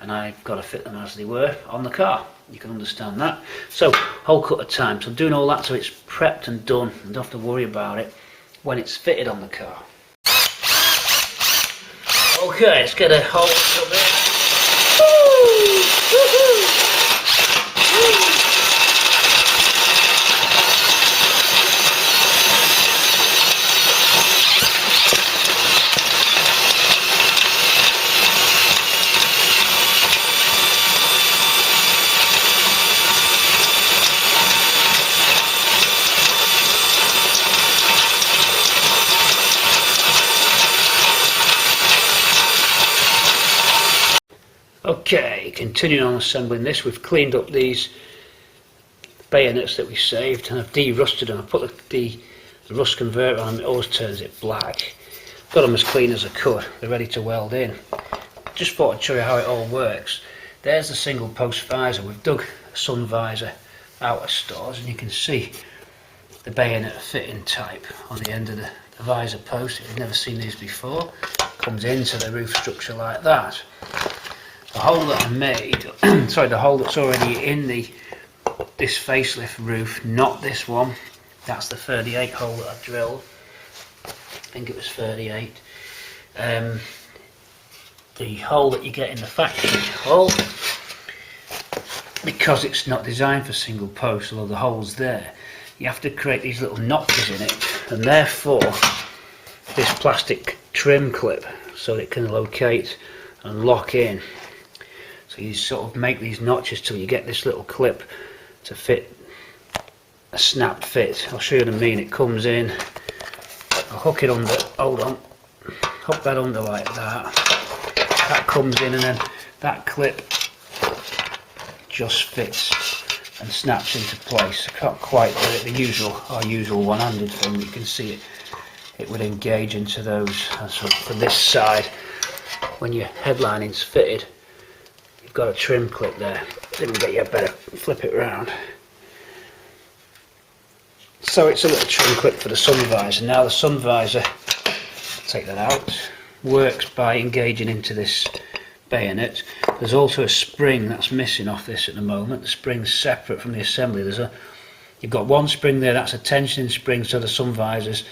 and I've got to fit them as they were on the car. You can understand that. So hole cutter time. So doing all that so it's prepped and done and don't have to worry about it when it's fitted on the car. Okay, let's get a hole cut there. continuing on assembling this. We've cleaned up these bayonets that we saved, and I've de-rusted them. I put the rust converter on, it always turns it black. Got them as clean as I could. They're ready to weld in. Just thought I'd show you how it all works. There's the single post visor. We've dug a sun visor out of stores, and you can see the bayonet fitting type on the end of the visor post. If you've never seen these before, comes into the roof structure like that. The hole that I made, sorry, the hole that's already in this facelift roof, not this one. That's the 38 hole that I drilled. I think it was 38. The hole that you get in the factory hole, because it's not designed for single post, although the hole's there, you have to create these little notches in it, and therefore this plastic trim clip so that it can locate and lock in. So you sort of make these notches till you get this little clip to fit a snap fit. I'll show you what I mean. It comes in, I'll hook it under, hold on, hook that under like that. That comes in, and then that clip just fits and snaps into place. I can't quite do it our usual one-handed thing, but you can see it would engage into those. So from this side, when your headlining's fitted, you've got a trim clip there. Let me get you a better, flip it round. So it's a little trim clip for the sun visor. Now the sun visor, take that out, works by engaging into this bayonet. There's also a spring that's missing off this at the moment. The spring's separate from the assembly. You've got one spring there, that's a tensioning spring, so the sun visor's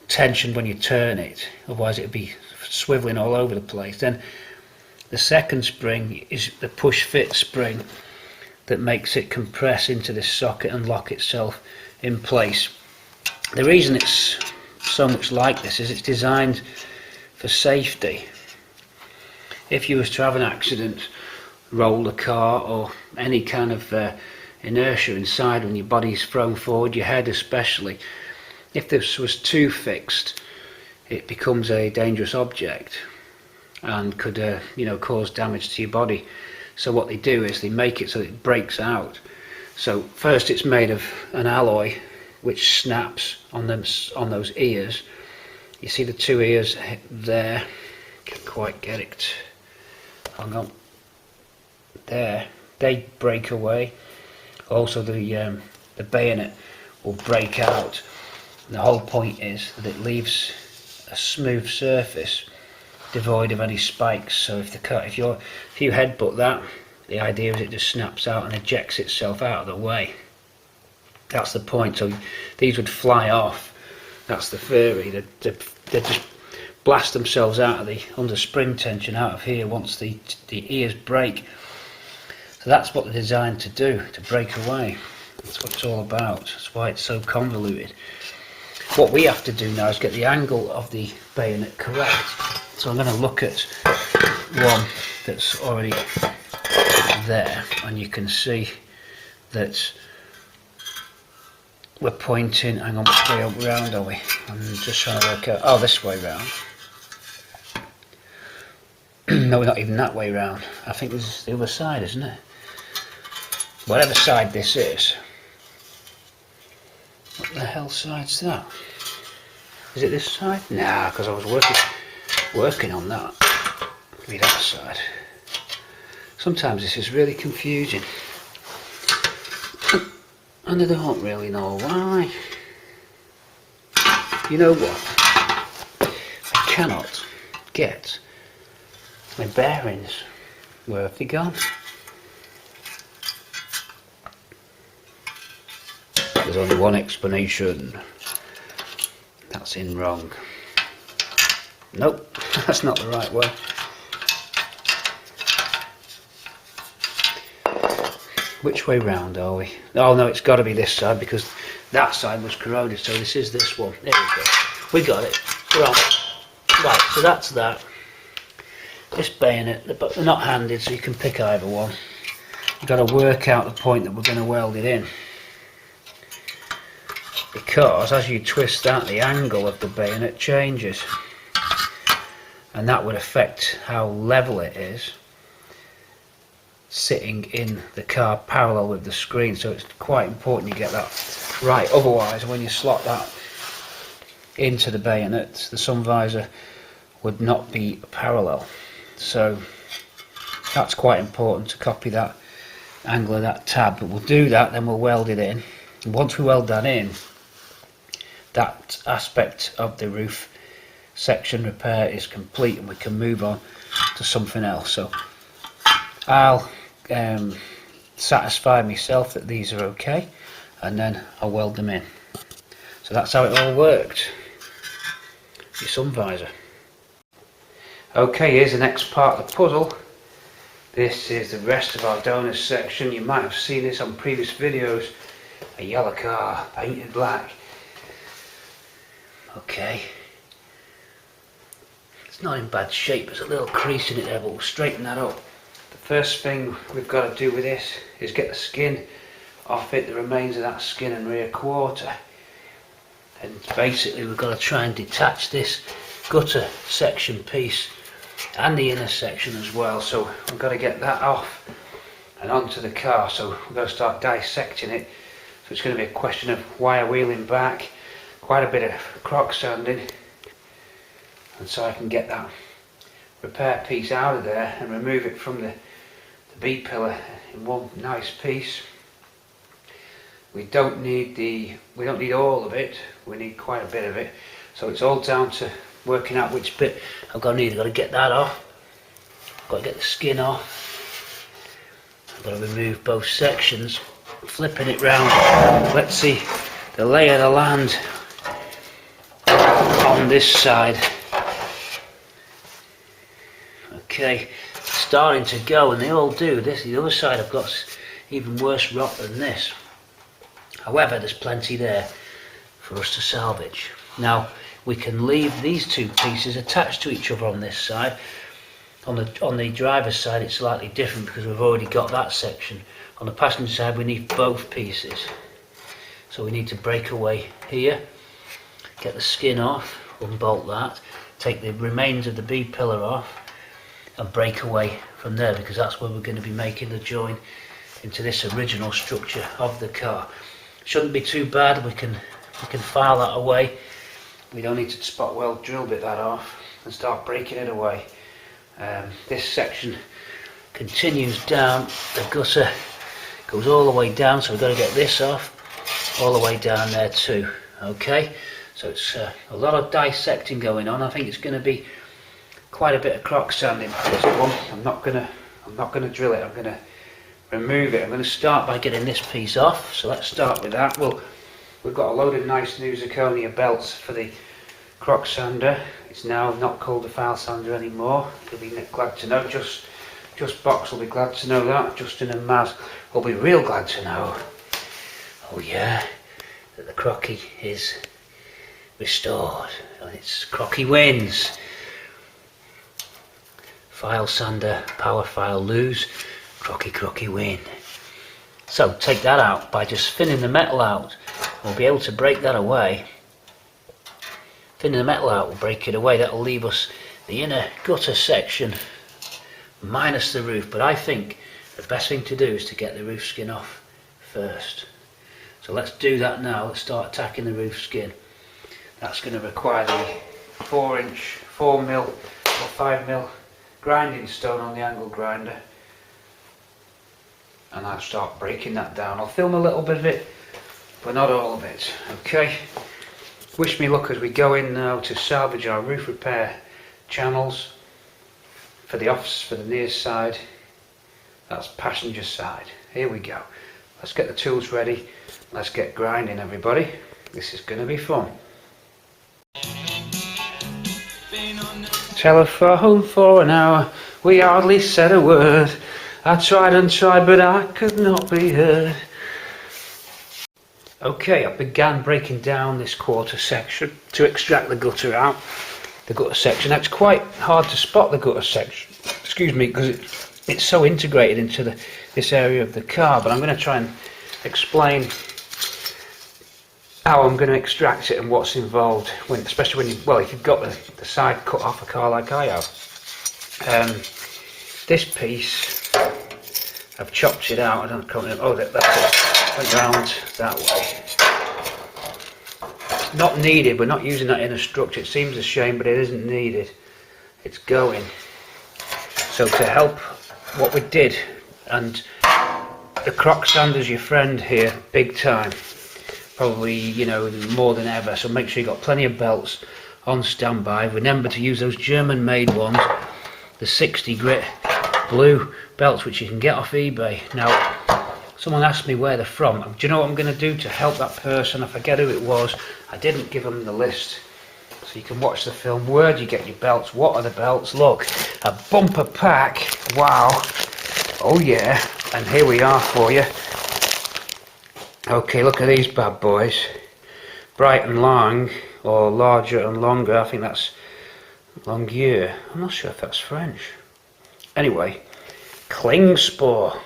tensioned when you turn it, otherwise it'd be swiveling all over the place. Then the second spring is the push fit spring that makes it compress into this socket and lock itself in place. The reason it's so much like this is it's designed for safety. If you was to have an accident, roll the car or any kind of inertia inside when your body's thrown forward, your head especially, if this was too fixed, it becomes a dangerous object and could cause damage to your body. So what they do is they make it so it breaks out. So first it's made of an alloy which snaps on those ears. You see the two ears there, can't quite get it, hang on, there, they break away. Also the bayonet will break out. And the whole point is that it leaves a smooth surface devoid of any spikes. So if you headbutt that, the idea is it just snaps out and ejects itself out of the way. That's the point. So these would fly off. That's the theory. They just blast themselves out of under spring tension out of here once the ears break. So that's what they're designed to do, to break away. That's what it's all about. That's why it's so convoluted. What we have to do now is get the angle of the bayonet correct. So I'm going to look at one that's already there, and you can see that we're pointing, hang on, which way round are we? I'm just trying to work out, oh, this way round. No, we're not even that way round. I think this is the other side, isn't it? Whatever side this is. What the hell side's that? Is it this side? Nah, because I was working on that. Maybe that side. Sometimes this is really confusing. And I don't really know why. You know what? I cannot get my bearings. Where have they gone? There's only one explanation. That's in wrong. Nope, that's not the right way. Which way round are we? Oh no, it's got to be this side because that side was corroded, so this is this one. There we go. We got it. We're on. Right, so that's that. This bayonet, but they're not handed, so you can pick either one. You've got to work out the point that we're going to weld it in. Because as you twist that, the angle of the bayonet changes. And that would affect how level it is. sitting in the car parallel with the screen, so it's quite important you get that right. Otherwise, when you slot that into the bayonet, the sun visor would not be parallel. So that's quite important to copy that angle of that tab. But we'll do that, then we'll weld it in. And once we weld that in, that aspect of the roof section repair is complete, and we can move on to something else. So I'll satisfy myself that these are okay, and then I'll weld them in. So that's how it all worked. Your sun visor. Okay, here's the next part of the puzzle. This is the rest of our donor section. You might have seen this on previous videos. A yellow car painted black. Okay, it's not in bad shape. There's a little crease in it there, but we'll straighten that up. The first thing we've got to do with this is get the skin off it, the remains of that skin and rear quarter. And basically we've got to try and detach this gutter section piece and the inner section as well. So we've got to get that off and onto the car. So we've got to start dissecting it. So it's going to be a question of wire wheeling back, quite a bit of crock sanding, and so I can get that repair piece out of there and remove it from the B pillar in one nice piece. We don't need all of it, we need quite a bit of it, so it's all down to working out which bit I've got to get that off. I've got to get the skin off. I've got to remove both sections, flipping it round. Let's see the lay of the land on this side. Okay, starting to go, and they all do. This, the other side, I've got even worse rot than this. However, there's plenty there for us to salvage. Now we can leave these two pieces attached to each other on this side. On the driver's side it's slightly different because we've already got that section. On the passenger side we need both pieces. So we need to break away here, get the skin off, unbolt that, take the remains of the B pillar off and break away from there, because that's where we're going to be making the join into this original structure of the car. Shouldn't be too bad. We can file that away. We don't need to spot weld drill bit that off and start breaking it away. This section continues down. The gutter goes all the way down, so we've got to get this off all the way down there too. Okay, so it's a lot of dissecting going on. I think it's going to be quite a bit of crock sanding for this one. I'm not gonna drill it. I'm going to remove it. I'm going to start by getting this piece off. So let's start with that. We've got a load of nice new zirconia belts for the crock sander. It's now not called the file sander anymore. You'll be glad to know. Just Box will be glad to know that. Justin and Maz will be real glad to know. Oh yeah, that the crocky is restored and it's crocky wins. File sander, power file lose, crocky win. So take that out by just thinning the metal out. We'll be able to break that away. Thinning the metal out will break it away. That will leave us the inner gutter section minus the roof. But I think the best thing to do is to get the roof skin off first. So let's do that now. Let's start attacking the roof skin. That's going to require the 4-inch, 4mm or 5mm grinding stone on the angle grinder. And I'll start breaking that down. I'll film a little bit of it, but not all of it. Okay. Wish me luck as we go in now to salvage our roof repair channels for the office, for the near side. That's passenger side. Here we go. Let's get the tools ready. Let's get grinding, everybody. This is going to be fun. Telephone for an hour. We hardly said a word. I tried and tried, but I could not be heard. Okay, I began breaking down this quarter section to extract the gutter out. The gutter section. Now, it's quite hard to spot the gutter section, excuse me, because it's so integrated into this area of the car, but I'm going to try and explain how I'm going to extract it and what's involved, especially when if you've got the side cut off a car like I have. This piece I've chopped it out. I don't know. Oh, that's it. Went round that way. Not needed. We're not using that inner structure. It seems a shame, but it isn't needed. It's going. So to help what we did, and the croc sander's your friend here, big time. Probably, you know, more than ever. So make sure you got plenty of belts on standby. Remember to use those German-made ones, the 60 grit blue belts, which you can get off eBay. Now, someone asked me where they're from. Do you know what I'm going to do to help that person? I forget who it was. I didn't give them the list. So you can watch the film. Where do you get your belts? What are the belts? Look, a bumper pack. Wow. Oh yeah. And here we are for you. Okay, look at these bad boys. Bright and long, or larger and longer. I think that's longueur. I'm not sure if that's French. Anyway, Klingspor.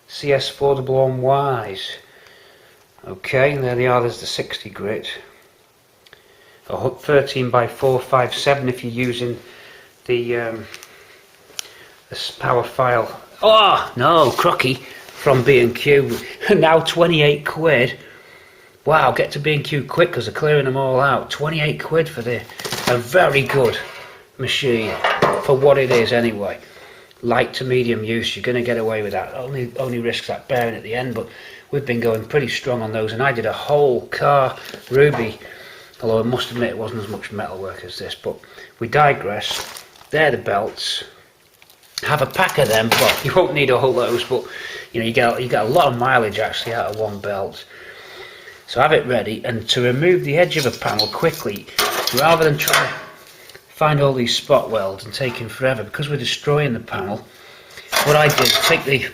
CS411Ys. Okay, and there they are. There's the 60 grit. A 13 by 457 if you're using the power file. Oh no, crocky from B&Q. Now 28 quid. Wow, get to B&Q quick because they're clearing them all out. 28 quid for a very good machine for what it is anyway. Light to medium use, you're going to get away with that. Only risks that bearing at the end, but we've been going pretty strong on those, and I did a whole car ruby, although I must admit it wasn't as much metal work as this, but we digress. They're the belts. Have a pack of them. Well, you won't need all those, but you know, you get a lot of mileage actually out of one belt. So have it ready, and to remove the edge of a panel quickly, rather than trying to find all these spot welds and taking forever, because we're destroying the panel, what I did, take the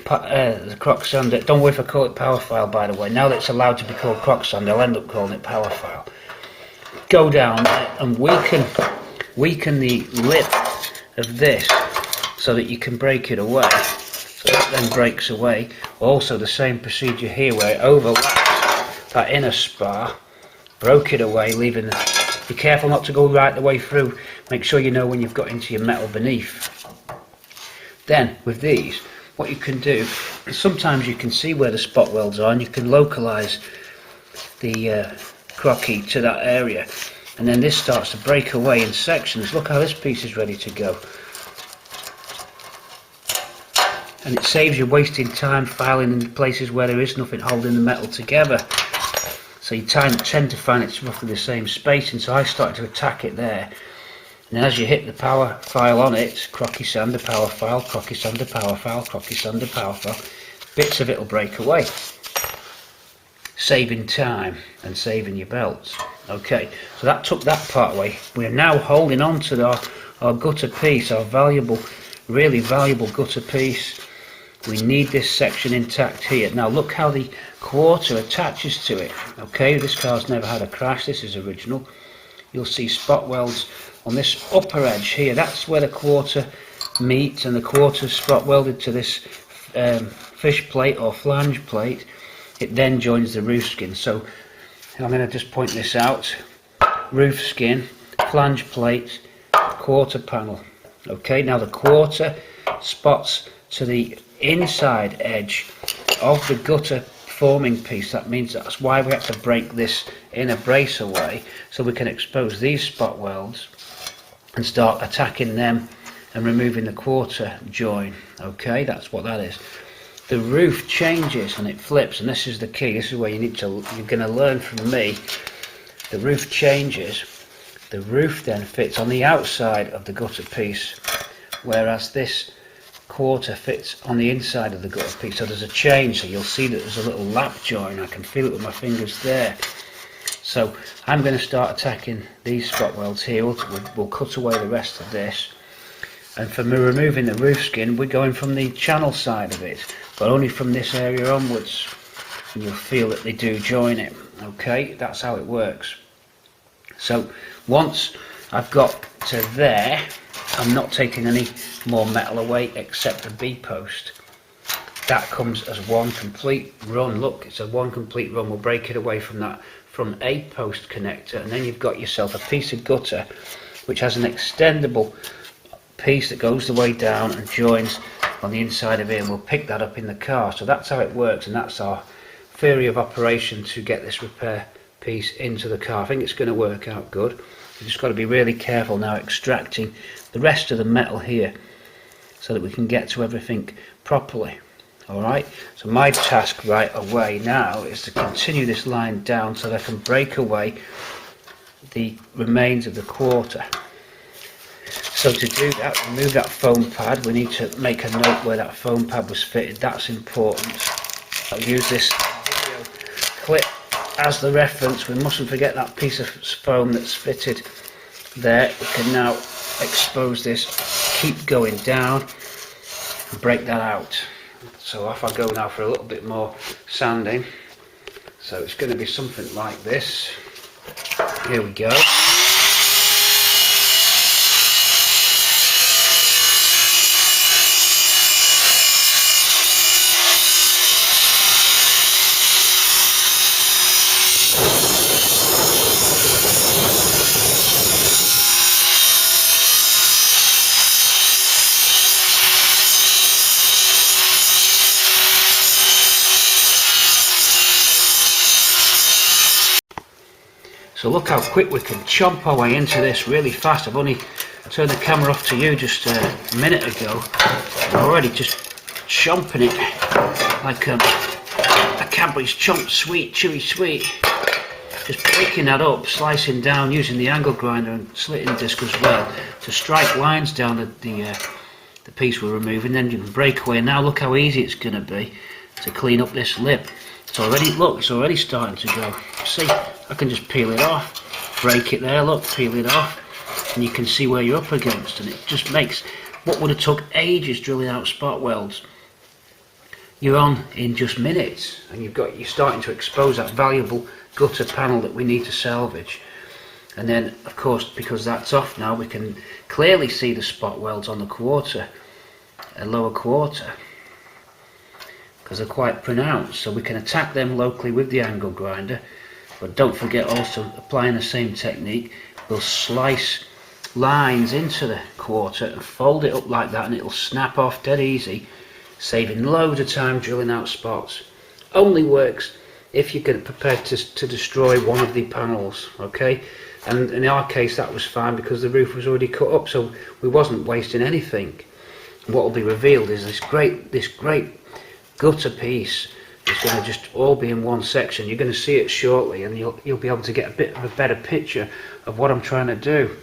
croc sander. Don't worry if I call it power file, by the way. Now that it's allowed to be called croc sander, I'll end up calling it power file. Go down and weaken the lip of this so that you can break it away. So that then breaks away. Also the same procedure here where it overlaps that inner spar, broke it away, leaving the, be careful not to go right the way through. Make sure you know when you've got into your metal beneath. Then with these, what you can do, sometimes you can see where the spot welds are and you can localize the crocky to that area, and then this starts to break away in sections. Look how this piece is ready to go, and it saves you wasting time filing in places where there is nothing holding the metal together. So you tend to find it's roughly the same spacing. So I started to attack it there, and then as you hit the power file on it, crocky sander, power file, crocky sander, power file, crocky sander, power file, bits of it will break away, saving time and saving your belts. Okay, so that took that part away. We're now holding on to our gutter piece, our valuable, really valuable gutter piece. We need this section intact here. Now look how the quarter attaches to it. Okay, this car's never had a crash, this is original. You'll see spot welds on this upper edge here. That's where the quarter meets, and the quarter spot welded to this fish plate or flange plate. It then joins the roof skin. So I'm going to just point this out. Roof skin, flange plate, quarter panel. Okay, now the quarter spots to the inside edge of the gutter forming piece. That means that's why we have to break this inner brace away, so we can expose these spot welds and start attacking them and removing the quarter join. Okay, that's what that is. The roof changes and it flips, and this is the key. This is where you're going to learn from me. The roof changes. The roof then fits on the outside of the gutter piece, whereas this quarter fits on the inside of the gutter piece. So there's a change. So you'll see that there's a little lap join. I can feel it with my fingers there. So I'm going to start attacking these spot welds here. We'll cut away the rest of this, and for removing the roof skin, we're going from the channel side of it, but only from this area onwards, and you'll feel that they do join it. Okay, that's how it works. So once I've got to there, I'm not taking any more metal away except the B post. That comes as one complete run. Look, it's a one complete run. We'll break it away from that, from a post connector, and then you've got yourself a piece of gutter which has an extendable piece that goes the way down and joins on the inside of here, and we'll pick that up in the car. So that's how it works, and that's our theory of operation to get this repair piece into the car. I think it's going to work out good. We've just got to be really careful now extracting the rest of the metal here so that we can get to everything properly. Alright, so my task right away now is to continue this line down so that I can break away the remains of the quarter. So to do that, remove that foam pad. We need to make a note where that foam pad was fitted. That's important. I'll use this video clip as the reference. We mustn't forget that piece of foam that's fitted there. We can now expose this, keep going down, and break that out. So off I go now for a little bit more sanding. So it's going to be something like this. Here we go. So look how quick we can chomp our way into this really fast. I've only turned the camera off to you just a minute ago. I'm already just chomping it like a Cadbury's chomp, sweet, chewy sweet. Just breaking that up, slicing down, using the angle grinder and slitting disc as well to strike lines down the piece we're removing. Then you can break away. And now look how easy it's going to be to clean up this lip. It's already, look, it's already starting to go. See, I can just peel it off, break it there, look, peel it off, and you can see where you're up against, and it just makes what would have took ages drilling out spot welds, you're on in just minutes, and you're starting to expose that valuable gutter panel that we need to salvage. And then, of course, because that's off now, we can clearly see the spot welds on the quarter, lower quarter, because they're quite pronounced, so we can attack them locally with the angle grinder. But don't forget also applying the same technique, we'll slice lines into the quarter and fold it up like that, and it'll snap off dead easy, saving loads of time drilling out spots. Only works if you're prepared to destroy one of the panels, okay? And in our case that was fine because the roof was already cut up, so we wasn't wasting anything. What will be revealed is this great gutter piece is going to just all be in one section. You're going to see it shortly, and you'll be able to get a bit of a better picture of what I'm trying to do.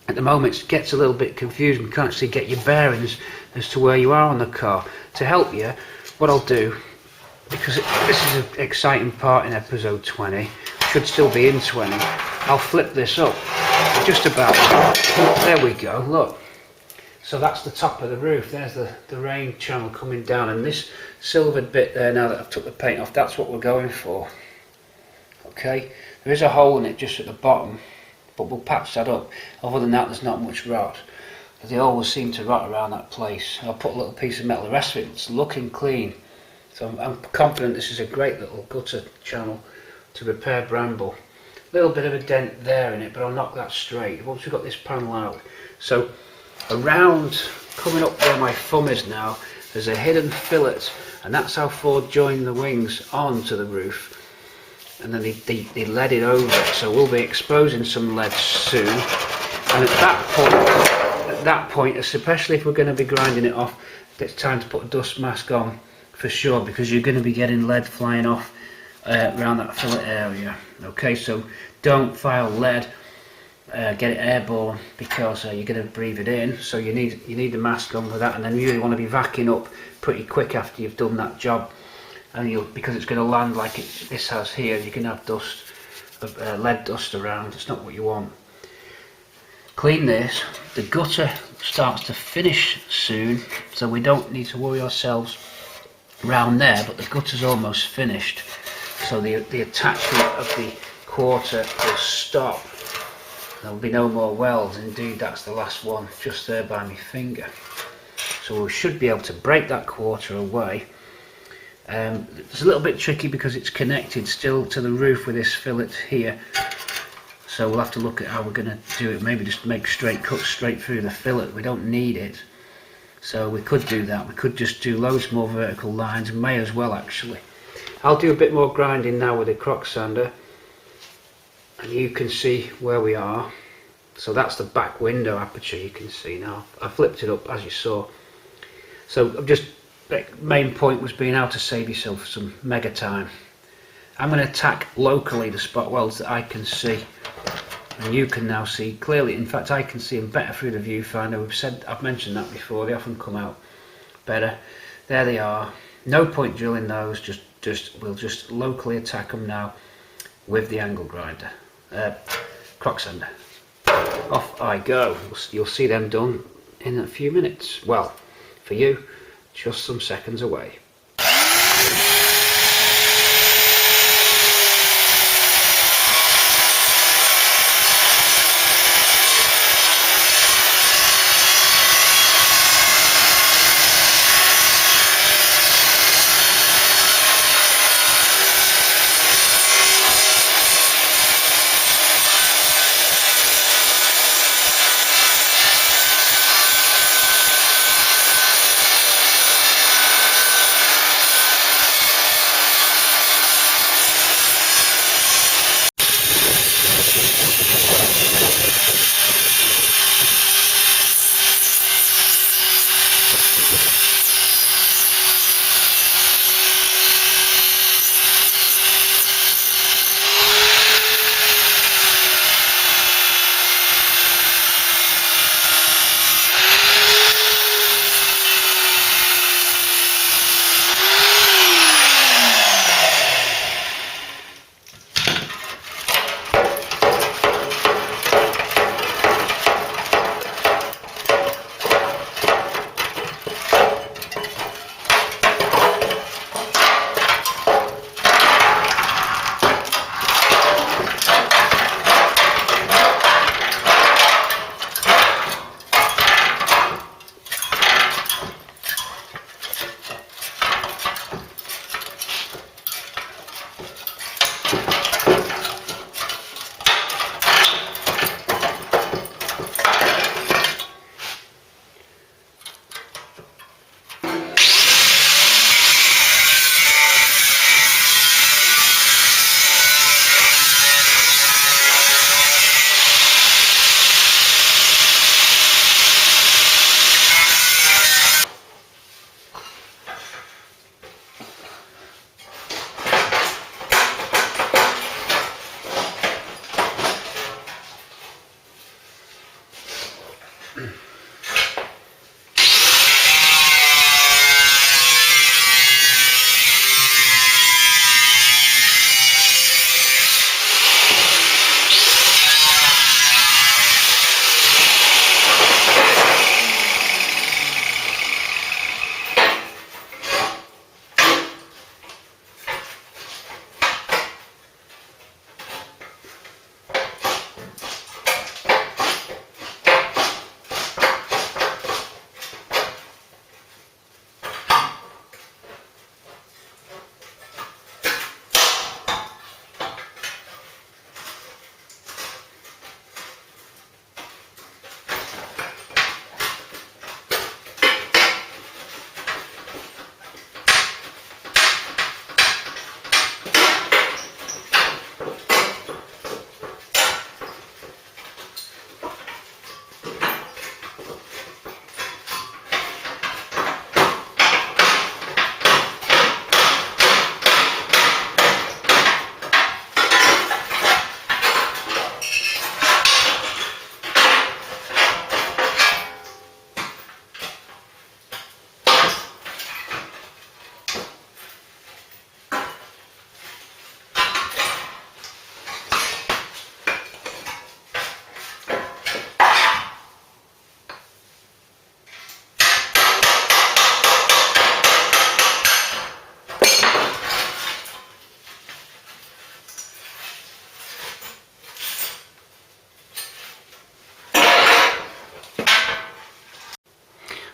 At the moment it gets a little bit confusing, you can't actually get your bearings as to where you are on the car. To help you, what I'll do, because this is an exciting part in episode 20, should still be in 20, I'll flip this up just about. There we go, look. So that's the top of the roof, there's the rain channel coming down, and this silvered bit there, now that I've took the paint off, that's what we're going for. Okay, there is a hole in it just at the bottom, but we'll patch that up. Other than that, there's not much rot. They always seem to rot around that place. I'll put a little piece of metal, the rest of it's looking clean. So I'm confident this is a great little gutter channel to repair bramble. A little bit of a dent there in it, but I'll knock that straight once we've got this panel out. So around, coming up where my thumb is now, there's a hidden fillet, and that's how Ford joined the wings onto the roof, and then they lead it over, so we'll be exposing some lead soon. And at that point, especially if we're going to be grinding it off, it's time to put a dust mask on for sure, because you're going to be getting lead flying off around that fillet area. Okay, so don't file lead, get it airborne, because you're going to breathe it in, so you need the mask on for that. And then you really want to be vacuuming up pretty quick after you've done that job, and because it's going to land like this has here, you can have dust, lead dust around. It's not what you want. Clean this. The gutter starts to finish soon, so we don't need to worry ourselves around there, but the gutter's almost finished, so the attachment of the quarter will stop. There'll be no more welds. Indeed, that's the last one just there by my finger. So we should be able to break that quarter away. It's a little bit tricky because it's connected still to the roof with this fillet here, so we'll have to look at how we're going to do it. Maybe just make straight cuts straight through the fillet. We don't need it. So we could do that. We could just do loads more vertical lines, may as well actually. I'll do a bit more grinding now with the croc sander, and you can see where we are. So that's the back window aperture, you can see now. I flipped it up as you saw. So I'm just, the main point was being able to save yourself some mega time. I'm going to attack locally the spot welds that I can see, and you can now see clearly. In fact, I can see them better through the viewfinder. I've mentioned that before. They often come out better. There they are. No point drilling those. We'll just locally attack them now with the angle grinder, croc sander. Off I go. You'll see them done in a few minutes. Well, for you, just some seconds away.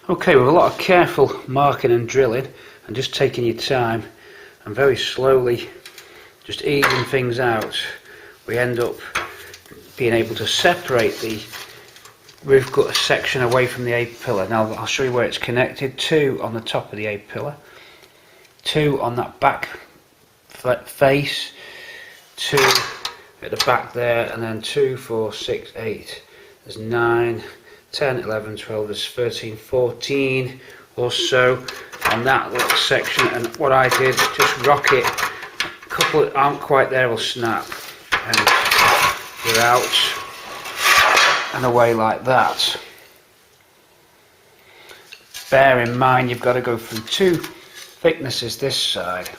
Okay, with a lot of careful marking and drilling and just taking your time and very slowly just easing things out, we end up being able to separate the roof gutter section away from the A pillar. Now I'll show you where it's connected. 2 on the top of the A pillar, 2 on that back face, 2 at the back there, and then 2, 4, 6, 8. There's 9, 10, 11, 12, there's 13, 14 or so on that little section. And what I did, just rock it. A couple that aren't quite there will snap, and you're out and away like that. Bear in mind you've got to go through 2 thicknesses this side,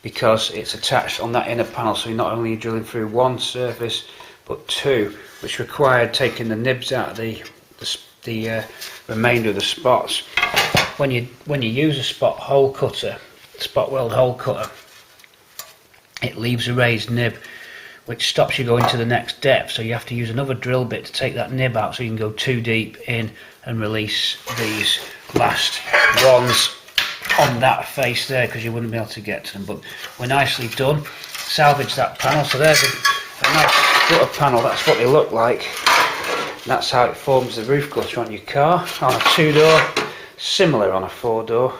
because it's attached on that inner panel, so you're not only drilling through 1 surface but 2, which required taking the nibs out of the remainder of the spots. When you use a spot weld hole cutter, it leaves a raised nib which stops you going to the next depth, so you have to use another drill bit to take that nib out so you can go too deep in and release these last ones on that face there, because you wouldn't be able to get to them. But we're nicely done. Salvage that panel. So there's a nice gutter panel. That's what they look like. And that's how it forms the roof gutter on your car. On a 2-door, similar on a 4-door.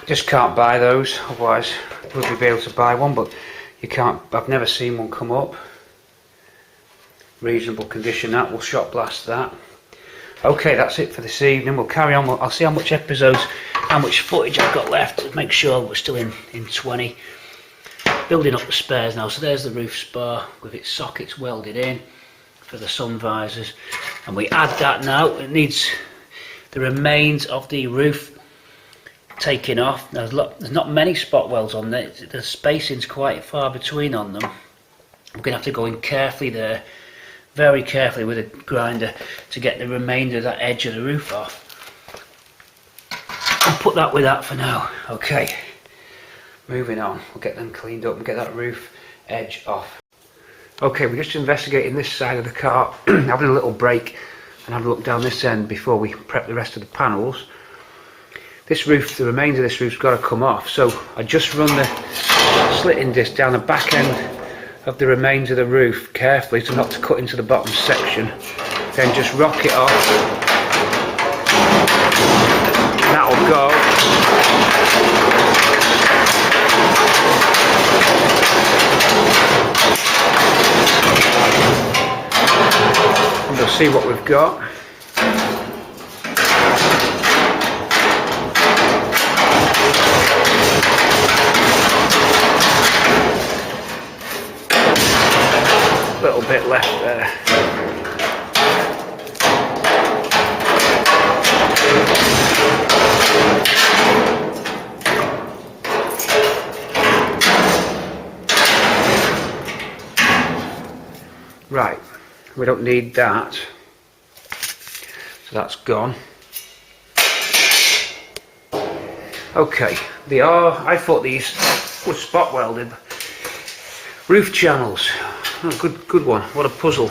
Just can't buy those, otherwise we'll be able to buy one, but you can't. I've never seen one come up. Reasonable condition that. We'll shot blast that. Okay, that's it for this evening. We'll carry on. I'll see how much footage I've got left to make sure we're still in 20. Building up the spares now. So there's the roof spar with its sockets welded in for the sun visors, and we add that now. It needs the remains of the roof taken off. There's not many spot welds on there. The spacing's quite far between on them. We're going to have to go in carefully there, very carefully with a grinder, to get the remainder of that edge of the roof off. I'll put that with that for now. Okay, moving on. We'll get them cleaned up and get that roof edge off. Okay, we're just investigating this side of the car, having a little break and having a look down this end before we prep the rest of the panels. This roof, the remainder of this roof's got to come off, so I just run the slitting disc down the back end of the remains of the roof carefully, so not to cut into the bottom section. Then just rock it off. That'll go. And we'll see what we've got. Little bit left there. Right, we don't need that, so that's gone. Okay, they are, I thought these were spot welded. Roof channels. Oh, good one. What a puzzle.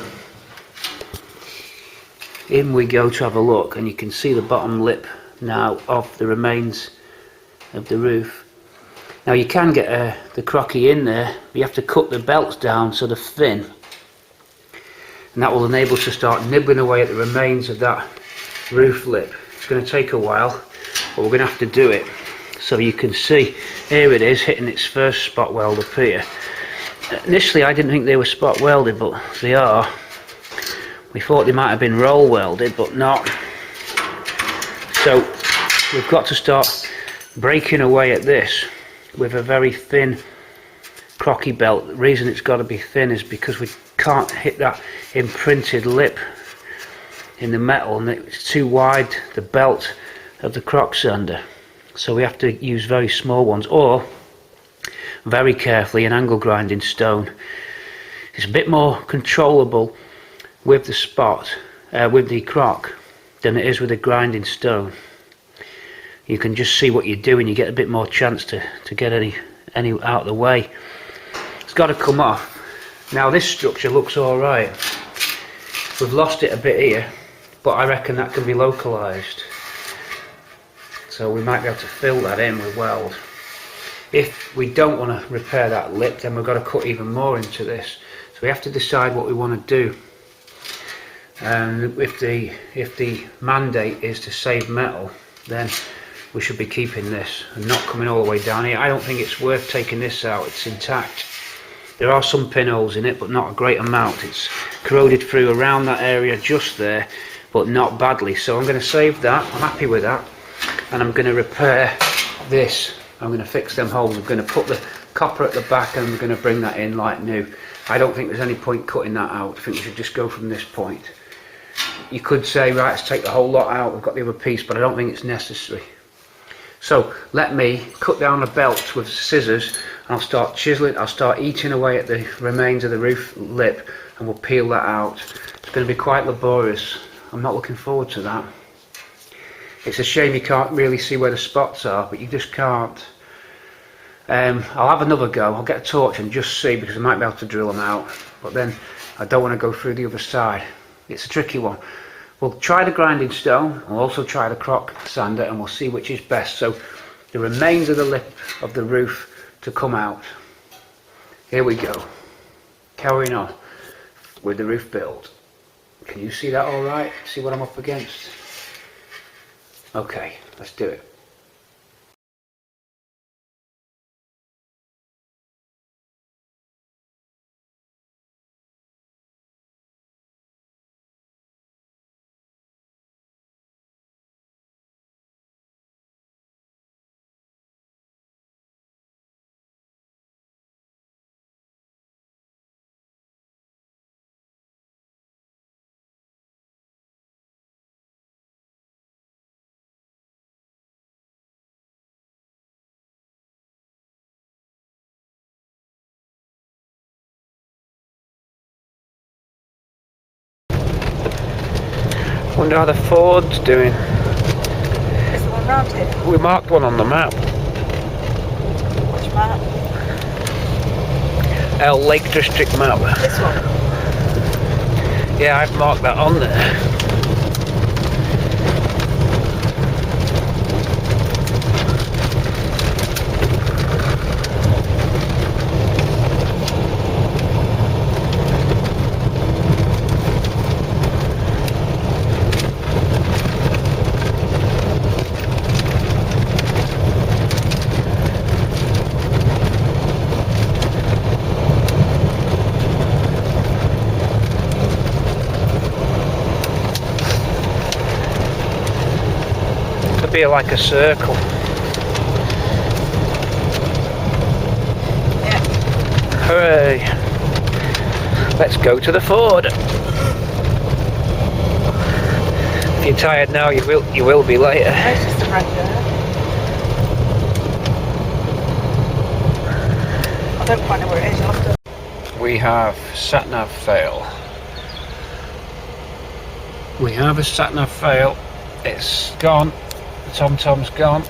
In we go to have a look, and you can see the bottom lip now of the remains of the roof. Now you can get the crocky in there, but you have to cut the belts down so they're thin, and that will enable us to start nibbling away at the remains of that roof lip. It's going to take a while, but we're going to have to do it. So you can see, here it is hitting its first spot weld up here. Initially I didn't think they were spot welded, but they are. We thought they might have been roll welded, but not. So we've got to start breaking away at this with a very thin crocky belt. The reason it's got to be thin is because we can't hit that imprinted lip in the metal, and it's too wide, the belt of the crock sander. So we have to use very small ones, or very carefully an angle grinding stone. It's a bit more controllable with the spot, with the crock, than it is with a grinding stone. You can just see what you're doing. You get a bit more chance to get any out of the way. It's got to come off. Now this structure looks alright. We've lost it a bit here, but I reckon that can be localised. So we might be able to fill that in with weld. If we don't want to repair that lip, then we've got to cut even more into this. So we have to decide what we want to do. And if the mandate is to save metal, then we should be keeping this and not coming all the way down here. I don't think it's worth taking this out, it's intact. There are some pinholes in it, but not a great amount. It's corroded through around that area just there, but not badly. So I'm going to save that, I'm happy with that. And I'm going to repair this. I'm going to fix them holes. I'm going to put the copper at the back and I'm going to bring that in like new. I don't think there's any point cutting that out. I think we should just go from this point. You could say, right, let's take the whole lot out, we've got the other piece, but I don't think it's necessary. So let me cut down a belt with scissors, and I'll start chiseling, I'll start eating away at the remains of the roof lip, and we'll peel that out. It's going to be quite laborious. I'm not looking forward to that. It's a shame you can't really see where the spots are, but you just can't. I'll have another go. I'll get a torch and just see, because I might be able to drill them out, but then I don't want to go through the other side. It's a tricky one. We'll try the grinding stone, we'll also try the crock sander, and we'll see which is best. So the remains of the lip of the roof to come out. Here we go. Carrying on with the roof build. Can you see that all right? See what I'm up against? Okay, let's do it. Wonder how the Ford's doing. Is the one round here? We marked one on the map. Which map? Our Lake District map. This one? Yeah, I've marked that on there. Be like a circle. Yeah. Hooray! Let's go to the Ford. If you're tired now, you will be later. It's just a right there. I don't quite know where it is. You'll have to. We have sat-nav fail. We have a sat-nav fail. It's gone. TomTom's gone.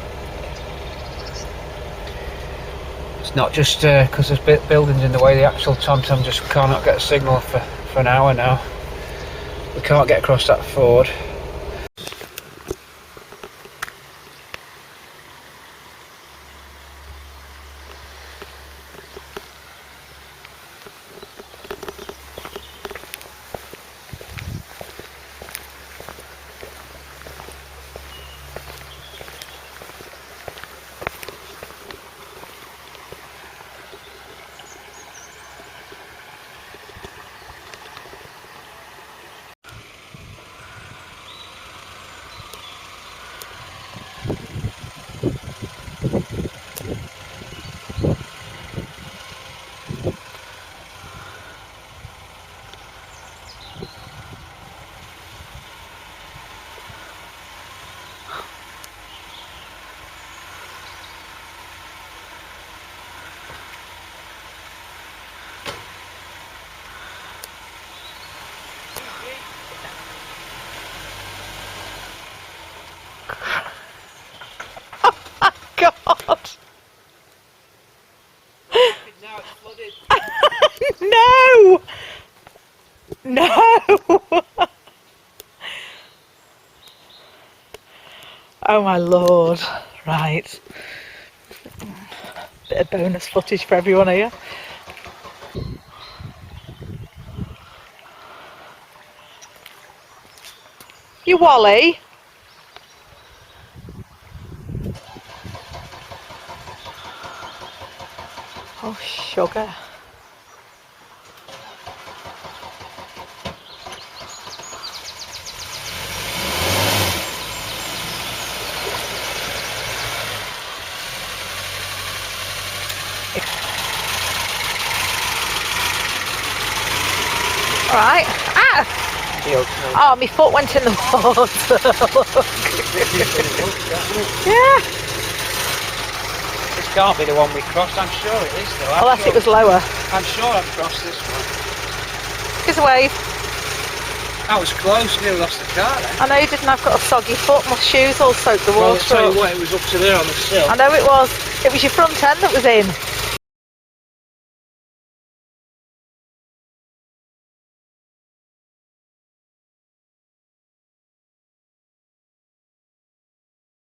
It's not just because there's buildings in the way, the actual TomTom just cannot get a signal for an hour now. We can't get across that ford. No! No! Oh my lord. Right. Bit of bonus footage for everyone here. your Wally. Oh, sugar. Right. Ah! Oh, my foot went in the water. Yeah. This can't be the one we crossed, I'm sure it is though. Unless it was lower. I'm sure I've crossed this one. Give us a wave. That was close, nearly lost the car then. I know you didn't have got a soggy foot. My shoes all soaked the Well, I'll water tell up. you what, it was up to there on the sill. I know it was. It was your front end that was in.